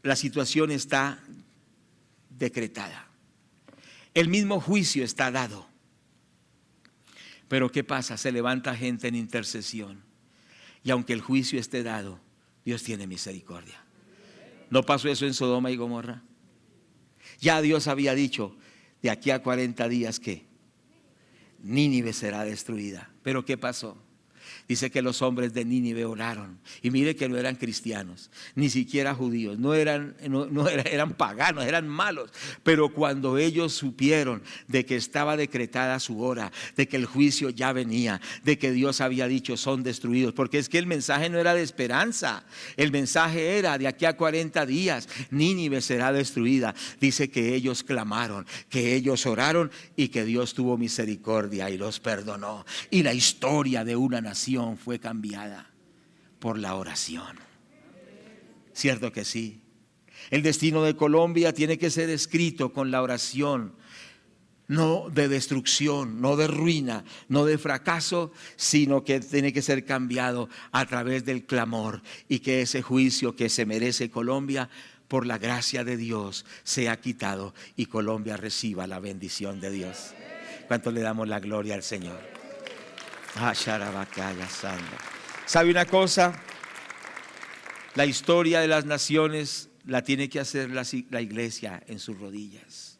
Speaker 1: la situación está decretada. El mismo juicio está dado. Pero ¿qué pasa? Se levanta gente en intercesión. Y aunque el juicio esté dado, Dios tiene misericordia. ¿No pasó eso en Sodoma y Gomorra? Ya Dios había dicho, de aquí a 40 días que Nínive será destruida. ¿Pero qué pasó? Dice que los hombres de Nínive oraron. Y mire que no eran cristianos, ni siquiera judíos, eran paganos, eran malos. Pero cuando ellos supieron de que estaba decretada su hora, de que el juicio ya venía, de que Dios había dicho son destruidos, porque es que el mensaje no era de esperanza, el mensaje era de aquí a 40 días Nínive será destruida. Dice que ellos clamaron, que ellos oraron y que Dios tuvo misericordia y los perdonó. Y la historia de una nación fue cambiada por la oración. ¿Cierto que sí? El destino de Colombia tiene que ser escrito con la oración, no de destrucción, no de ruina, no de fracaso, sino que tiene que ser cambiado a través del clamor, y que ese juicio que se merece Colombia, por la gracia de Dios, sea quitado y Colombia reciba la bendición de Dios. ¿Cuánto le damos la gloria al Señor? ¿Sabe una cosa? La historia de las naciones la tiene que hacer la iglesia en sus rodillas.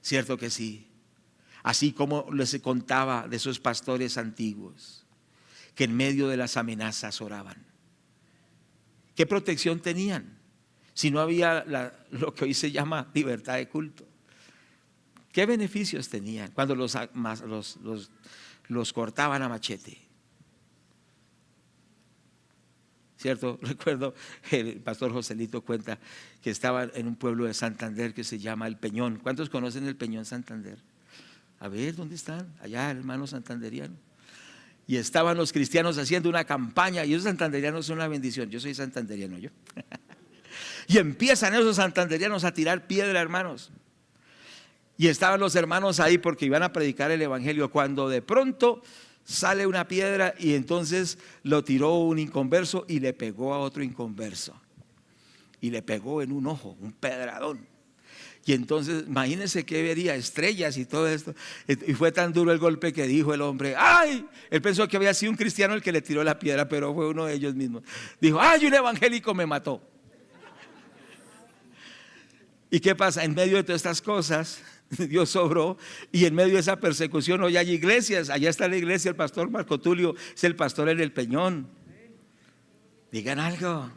Speaker 1: ¿Cierto que sí? Así como les contaba de esos pastores antiguos que en medio de las amenazas oraban. ¿Qué protección tenían? Si no había lo que hoy se llama libertad de culto. ¿Qué beneficios tenían cuando los cortaban a machete? ¿Cierto? Recuerdo, el pastor Joselito cuenta que estaba en un pueblo de Santander que se llama El Peñón. ¿Cuántos conocen El Peñón, Santander? A ver, ¿dónde están? Allá, hermanos santanderianos. Y estaban los cristianos haciendo una campaña, y esos santanderianos son una bendición. Yo soy santanderiano, yo. Y empiezan esos santanderianos a tirar piedra, hermanos. Y estaban los hermanos ahí porque iban a predicar el evangelio, cuando de pronto sale una piedra y entonces lo tiró un inconverso y le pegó a otro inconverso. Y le pegó en un ojo, un pedradón. Y entonces imagínense que vería estrellas y todo esto. Y fue tan duro el golpe que dijo el hombre, ¡ay! Él pensó que había sido un cristiano el que le tiró la piedra, pero fue uno de ellos mismos. Dijo, ¡ay! Un evangélico me mató. ¿Y qué pasa? En medio de todas estas cosas, Dios obró, y en medio de esa persecución hoy hay iglesias. Allá está la iglesia, el pastor Marco Tulio es el pastor en El Peñón. Digan algo.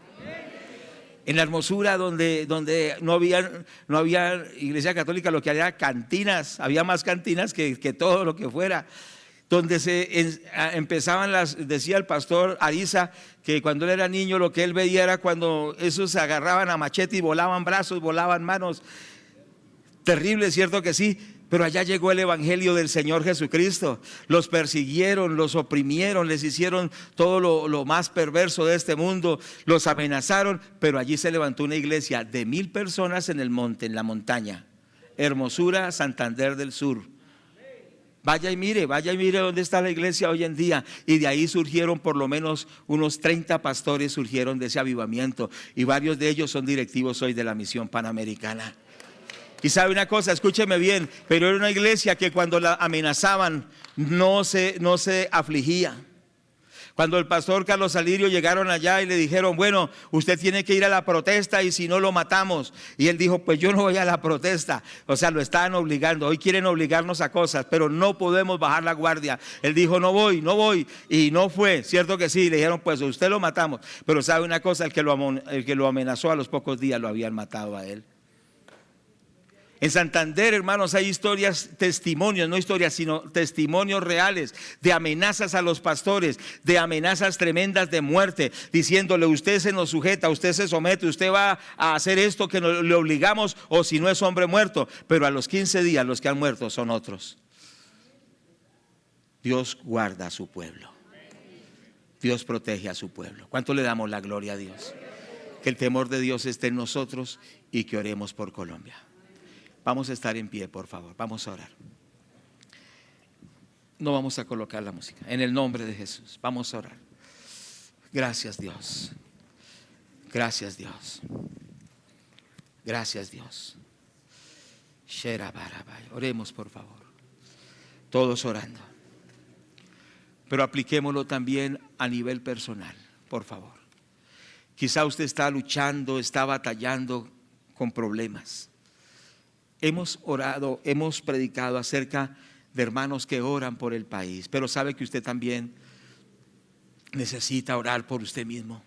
Speaker 1: En La Hermosura, donde no había iglesia católica, lo que había cantinas, había más cantinas que todo lo que fuera. Donde empezaban decía el pastor Ariza, que cuando él era niño lo que él veía era cuando esos se agarraban a machete y volaban brazos, volaban manos. Terrible, ¿cierto que sí? Pero allá llegó el evangelio del Señor Jesucristo. Los persiguieron, los oprimieron, les hicieron todo lo más perverso de este mundo, los amenazaron, pero allí se levantó una iglesia de 1000 personas en el monte, en la montaña. Hermosura, Santander del Sur. Vaya y mire dónde está la iglesia hoy en día. Y de ahí surgieron por lo menos unos 30 pastores, surgieron de ese avivamiento, y varios de ellos son directivos hoy de la misión panamericana. Y sabe una cosa, escúcheme bien, pero era una iglesia que cuando la amenazaban no se afligía. Cuando el pastor Carlos Alirio llegaron allá y le dijeron, bueno, usted tiene que ir a la protesta y si no lo matamos. Y él dijo, pues yo no voy a la protesta. O sea, lo estaban obligando. Hoy quieren obligarnos a cosas, pero no podemos bajar la guardia. Él dijo, no voy. Y no fue, cierto que sí. Le dijeron, pues usted lo matamos. Pero sabe una cosa, el que lo amenazó a los pocos días lo habían matado a él. En Santander, hermanos, hay historias, testimonios, no historias, sino testimonios reales de amenazas a los pastores, de amenazas tremendas de muerte, diciéndole, usted se nos sujeta, usted se somete, usted va a hacer esto que le obligamos, o si no es hombre muerto. Pero a los 15 días los que han muerto son otros. Dios guarda a su pueblo. Dios protege a su pueblo. ¿Cuánto le damos la gloria a Dios? Que el temor de Dios esté en nosotros y que oremos por Colombia. Vamos a estar en pie, por favor. Vamos a orar. No vamos a colocar la música. En el nombre de Jesús, vamos a orar. Gracias, Dios. Gracias, Dios. Gracias, Dios. Oremos, por favor. Todos orando. Pero apliquémoslo también a nivel personal, por favor. Quizá usted está luchando, está batallando con problemas. Hemos orado, hemos predicado acerca de hermanos que oran por el país, pero sabe que usted también necesita orar por usted mismo.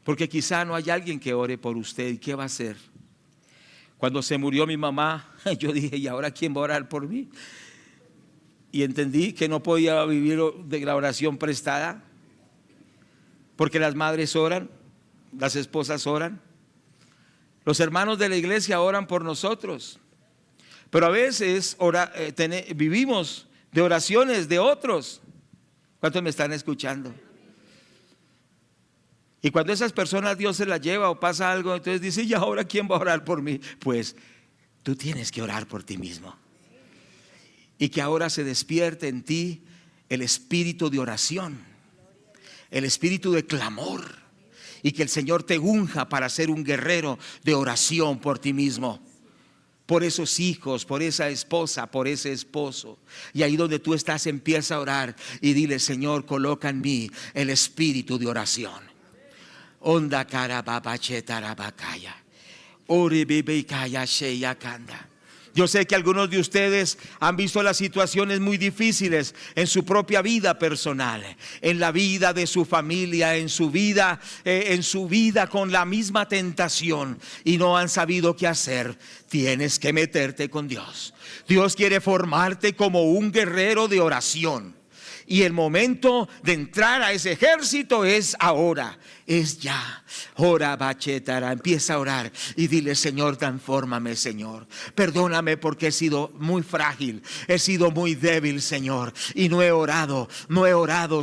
Speaker 1: Porque quizá no hay alguien que ore por usted. ¿Y qué va a hacer? Cuando se murió mi mamá, yo dije, ¿y ahora quién va a orar por mí? Y entendí que no podía vivir de la oración prestada, porque las madres oran, las esposas oran, los hermanos de la iglesia oran por nosotros, pero a veces vivimos de oraciones de otros. ¿Cuántos me están escuchando? Y cuando esas personas Dios se las lleva o pasa algo, entonces dice, ¿y ahora quién va a orar por mí? Pues tú tienes que orar por ti mismo. Y que ahora se despierte en ti el espíritu de oración, el espíritu de clamor, y que el Señor te unja para ser un guerrero de oración por ti mismo, por esos hijos, por esa esposa, por ese esposo. Y ahí donde tú estás, empieza a orar y dile, Señor, coloca en mí el espíritu de oración. Onda cara babachetarabacaya. Ore bebe kaya sheya kanda. Yo sé que algunos de ustedes han visto las situaciones muy difíciles en su propia vida personal, en la vida de su familia, en su vida con la misma tentación, y no han sabido qué hacer. Tienes que meterte con Dios. Dios quiere formarte como un guerrero de oración. Y el momento de entrar a ese ejército es ahora, es ya. Ora bachetara, empieza a orar y dile, Señor, transfórmame, Señor. Perdóname porque he sido muy frágil, he sido muy débil, Señor, y no he orado,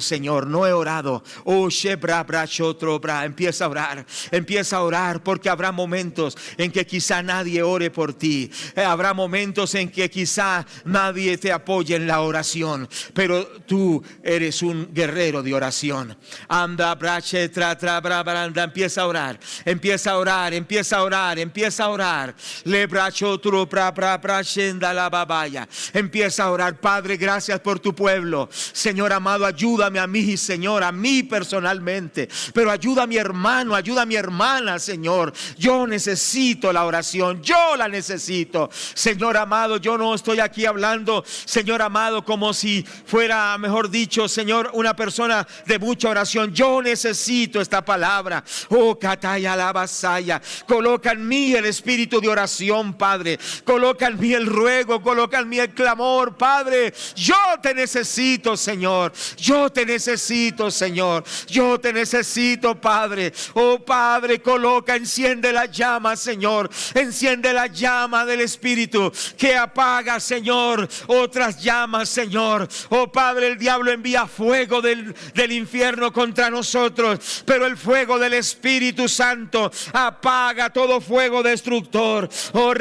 Speaker 1: Señor, no he orado. Oh, shebra bra shotro bra, empieza a orar, porque habrá momentos en que quizá nadie ore por ti. Habrá momentos en que quizá nadie te apoye en la oración, pero tú eres un guerrero de oración. Anda, brache, tra, branda, empieza a orar. Le bracho, tru, brachenda, la babaya. Empieza a orar. Padre, gracias por tu pueblo. Señor amado, ayúdame a mí, Señor, a mí personalmente, pero ayuda a mi hermano, ayuda a mi hermana, Señor. Yo necesito la oración, yo la necesito. Señor amado, yo no estoy aquí hablando, Señor amado, como si fuera, mejor dicho, Señor, una persona de mucha oración. Yo necesito esta palabra. Oh, Kataya la Basaya. Coloca en mí el espíritu de oración, Padre. Coloca en mí el ruego, coloca en mí el clamor, Padre. Yo te necesito, Señor. Yo te necesito, Señor. Yo te necesito, Padre. Oh, Padre, coloca, enciende la llama, Señor. Enciende la llama del espíritu que apaga, Señor, otras llamas, Señor. Oh, Padre, el diablo envía fuego del infierno contra nosotros, pero el fuego del Espíritu Santo apaga todo fuego destructor. Oh,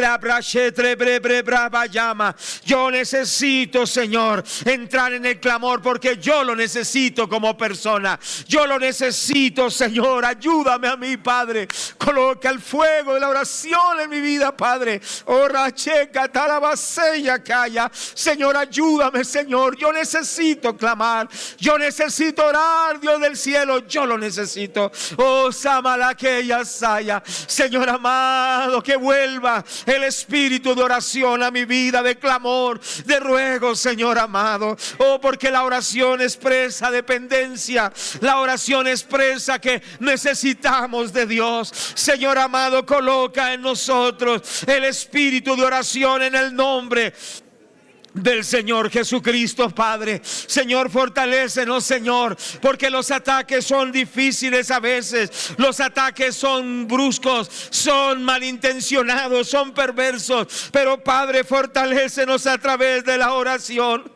Speaker 1: llama. Yo necesito, Señor, entrar en el clamor, porque yo lo necesito como persona. Yo lo necesito, Señor. Ayúdame a mí, Padre. Coloca el fuego de la oración en mi vida, Padre. Oh, racheca talabaseya calla. Señor, ayúdame, Señor. Yo necesito clamar, yo necesito orar, Dios del cielo, yo lo necesito. Oh, Samalakeya Saya. Señor amado, que vuelva el espíritu de oración a mi vida, de clamor, de ruego, Señor amado. Oh, porque la oración expresa dependencia, la oración expresa que necesitamos de Dios. Señor amado, coloca en nosotros el espíritu de oración en el nombre del Señor Jesucristo, Padre. Señor, fortalécenos, Señor, porque los ataques son difíciles a veces. Los ataques son bruscos, son malintencionados, son perversos, pero Padre, fortalécenos a través de la oración.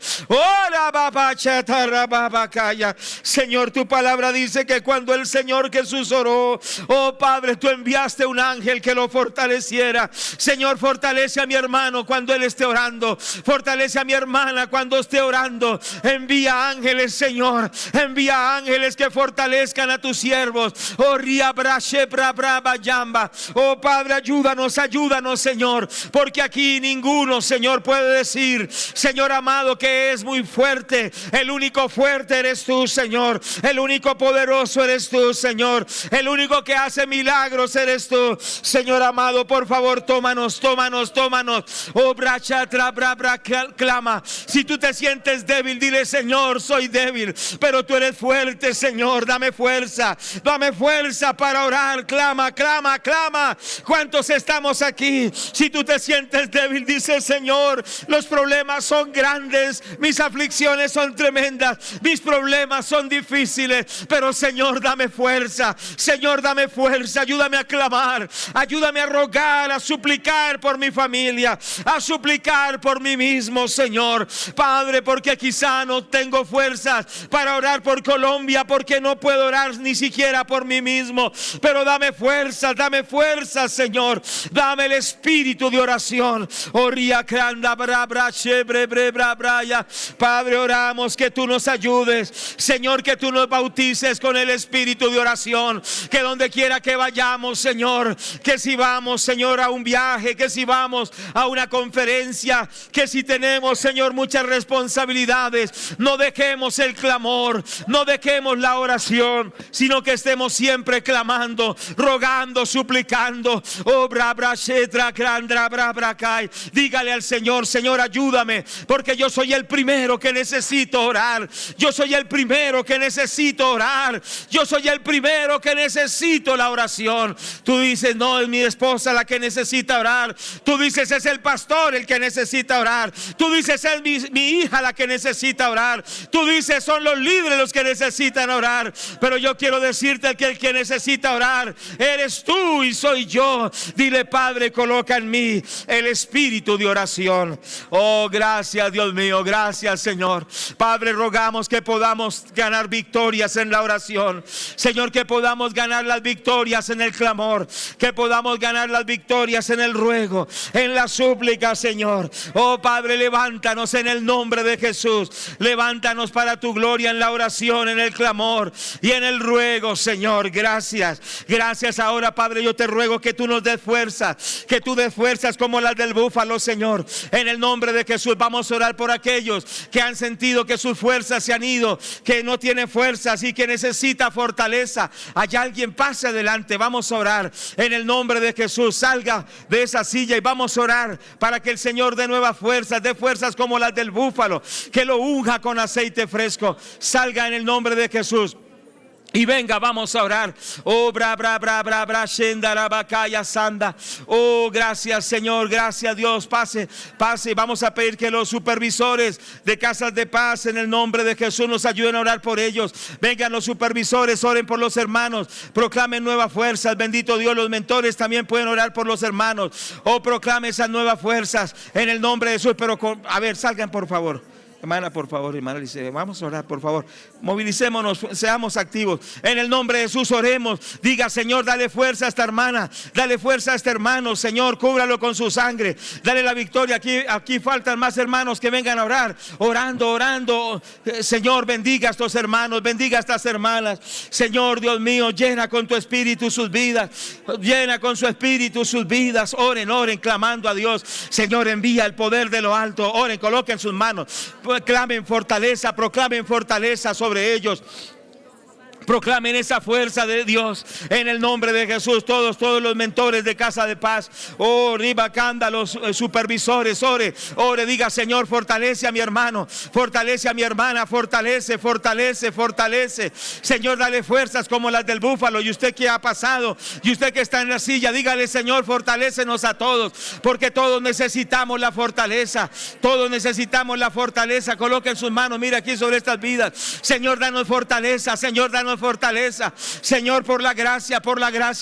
Speaker 1: Señor, tu palabra dice que cuando el Señor Jesús oró, oh Padre, tú enviaste un ángel que lo fortaleciera. Señor, fortalece a mi hermano cuando él esté orando. Fortalece fortalece a mi hermana cuando esté orando. Envía ángeles, Señor. Envía ángeles que fortalezcan a tus siervos. Oh, oh Padre, ayúdanos, ayúdanos, Señor, porque aquí ninguno, Señor, puede decir, Señor amado, que es muy fuerte. El único fuerte eres tú, Señor. El único poderoso eres tú, Señor. El único que hace milagros eres tú, Señor amado. Por favor, tómanos, tómanos, tómanos. Oh, clama. Si tú te sientes débil, dile: Señor, soy débil, pero tú eres fuerte, Señor. Dame fuerza para orar. Clama, clama, clama. ¿Cuántos estamos aquí? Si tú te sientes débil, dice: Señor, los problemas son grandes, mis aflicciones son tremendas, mis problemas son difíciles, pero Señor, dame fuerza. Señor, dame fuerza. Ayúdame a clamar, ayúdame a rogar, a suplicar por mi familia, a suplicar por mí mismo, Señor. Padre, porque quizá no tengo fuerzas para orar por Colombia, porque no puedo orar ni siquiera por mí mismo, pero dame fuerza, Señor. Dame el espíritu de oración. Padre, oramos que tú nos ayudes, Señor, que tú nos bautices con el espíritu de oración, que donde quiera que vayamos, Señor, que si vamos, Señor, a un viaje, que si vamos a una conferencia, que si tenemos, Señor, muchas responsabilidades, no dejemos el clamor, no dejemos la oración, sino que estemos siempre clamando, rogando, suplicando. Dígale al Señor: Señor, ayúdame, porque yo soy el primero que necesito orar. Yo soy el primero que necesito orar. Yo soy el primero que necesito la oración. Tú dices: no, es mi esposa la que necesita orar. Tú dices: es el pastor el que necesita orar. Tú dices: es mi hija la que necesita orar. Tú dices: son los líderes los que necesitan orar. Pero yo quiero decirte que el que necesita orar eres tú y soy yo. Dile: Padre, coloca en mí el espíritu de oración. Oh, gracias, Dios mío, gracias, Señor. Padre, rogamos que podamos ganar victorias en la oración, Señor, que podamos ganar las victorias en el clamor, que podamos ganar las victorias en el ruego, en la súplica, Señor. Oh Padre, levántanos en el nombre de Jesús. Levántanos para tu gloria en la oración, en el clamor y en el ruego, Señor. Gracias, gracias. Ahora, Padre, yo te ruego que tú nos des fuerza, que tú des fuerzas como las del búfalo, Señor. En el nombre de Jesús vamos a orar por aquellos que han sentido que sus fuerzas se han ido, que no tienen fuerzas y que necesita fortaleza. Hay alguien, pase adelante, vamos a orar en el nombre de Jesús. Salga de esa silla y vamos a orar para que el Señor dé nuevas fuerzas, dé fuerzas como las del búfalo, que lo unja con aceite fresco. Salga en el nombre de Jesús. Y venga, vamos a orar. Oh, sanda. Oh, gracias, Señor, gracias, Dios. Pase, pase. Vamos a pedir que los supervisores de Casas de Paz, en el nombre de Jesús, nos ayuden a orar por ellos. Vengan los supervisores, oren por los hermanos, proclamen nuevas fuerzas. Bendito Dios, los mentores también pueden orar por los hermanos. Oh, proclame esas nuevas fuerzas en el nombre de Jesús. Pero a ver, salgan por favor. Hermana, por favor, hermana, dice, vamos a orar, por favor. Movilicémonos, seamos activos. En el nombre de Jesús oremos. Diga: Señor, dale fuerza a esta hermana, dale fuerza a este hermano, Señor, cúbralo con su sangre, dale la victoria. Aquí faltan más hermanos que vengan a orar, orando. Señor, bendiga a estos hermanos, bendiga a estas hermanas. Señor, Dios mío, llena con tu espíritu sus vidas, llena con su espíritu sus vidas. Oren, clamando a Dios. Señor, envía el poder de lo alto. Oren, coloquen sus manos. Proclamen fortaleza sobre ellos. Proclamen esa fuerza de Dios en el nombre de Jesús. Todos los mentores de Casa de Paz. Oh, Ribacanda, los supervisores. Ore, diga: Señor, fortalece a mi hermano, fortalece a mi hermana, fortalece. Señor, dale fuerzas como las del búfalo. Y usted que ha pasado, y usted que está en la silla, dígale: Señor, fortalécenos a todos, porque todos necesitamos la fortaleza. Todos necesitamos la fortaleza. Coloquen sus manos, mira aquí sobre estas vidas. Señor, danos fortaleza. Señor, danos fortaleza, Señor, por la gracia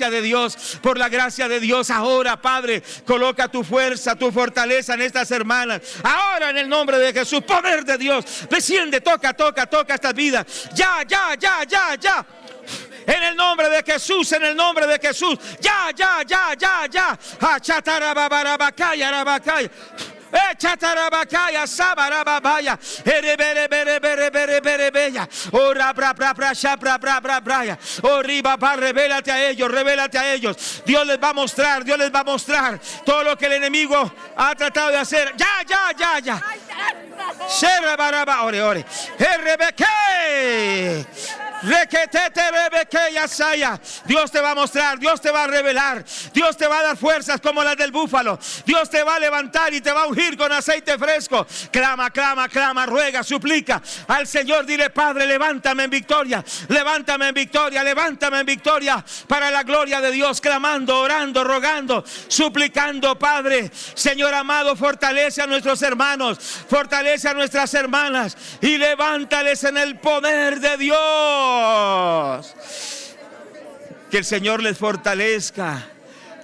Speaker 1: de Dios, por la gracia de Dios. Ahora, Padre, coloca tu fuerza, tu fortaleza en estas hermanas. Ahora, en el nombre de Jesús, poder de Dios, desciende, toca estas vidas. Ya. En el nombre de Jesús, Ya. Chatarabacaya, sabarababaya, ereberebereberebereberebeya, ora bra bra bra sha bra bra bra bra, oriba pa, revélate a ellos, revélate a ellos. Dios les va a mostrar, Dios les va a mostrar todo lo que el enemigo ha tratado de hacer. Ya. Serra baraba, ore, ore. Rebeque. Requetete Rebeque Yasaya. Dios te va a mostrar, Dios te va a revelar, Dios te va a dar fuerzas como las del búfalo. Dios te va a levantar y te va a ungir con aceite fresco. Clama, clama, clama, ruega, suplica al Señor. Dile: Padre, levántame en victoria, levántame en victoria, levántame en victoria para la gloria de Dios. Clamando, orando, rogando, suplicando. Padre, Señor amado, fortalece a nuestros hermanos, fortalece a nuestras hermanas y levántales en el poder de Dios. Que el Señor les fortalezca,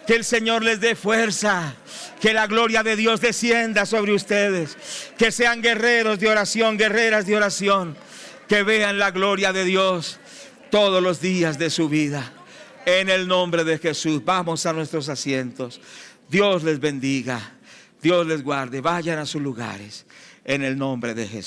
Speaker 1: que el Señor les dé fuerza, que la gloria de Dios descienda sobre ustedes, que sean guerreros de oración, guerreras de oración, que vean la gloria de Dios todos los días de su vida. En el nombre de Jesús, vamos a nuestros asientos. Dios les bendiga, Dios les guarde, vayan a sus lugares en el nombre de Jesús.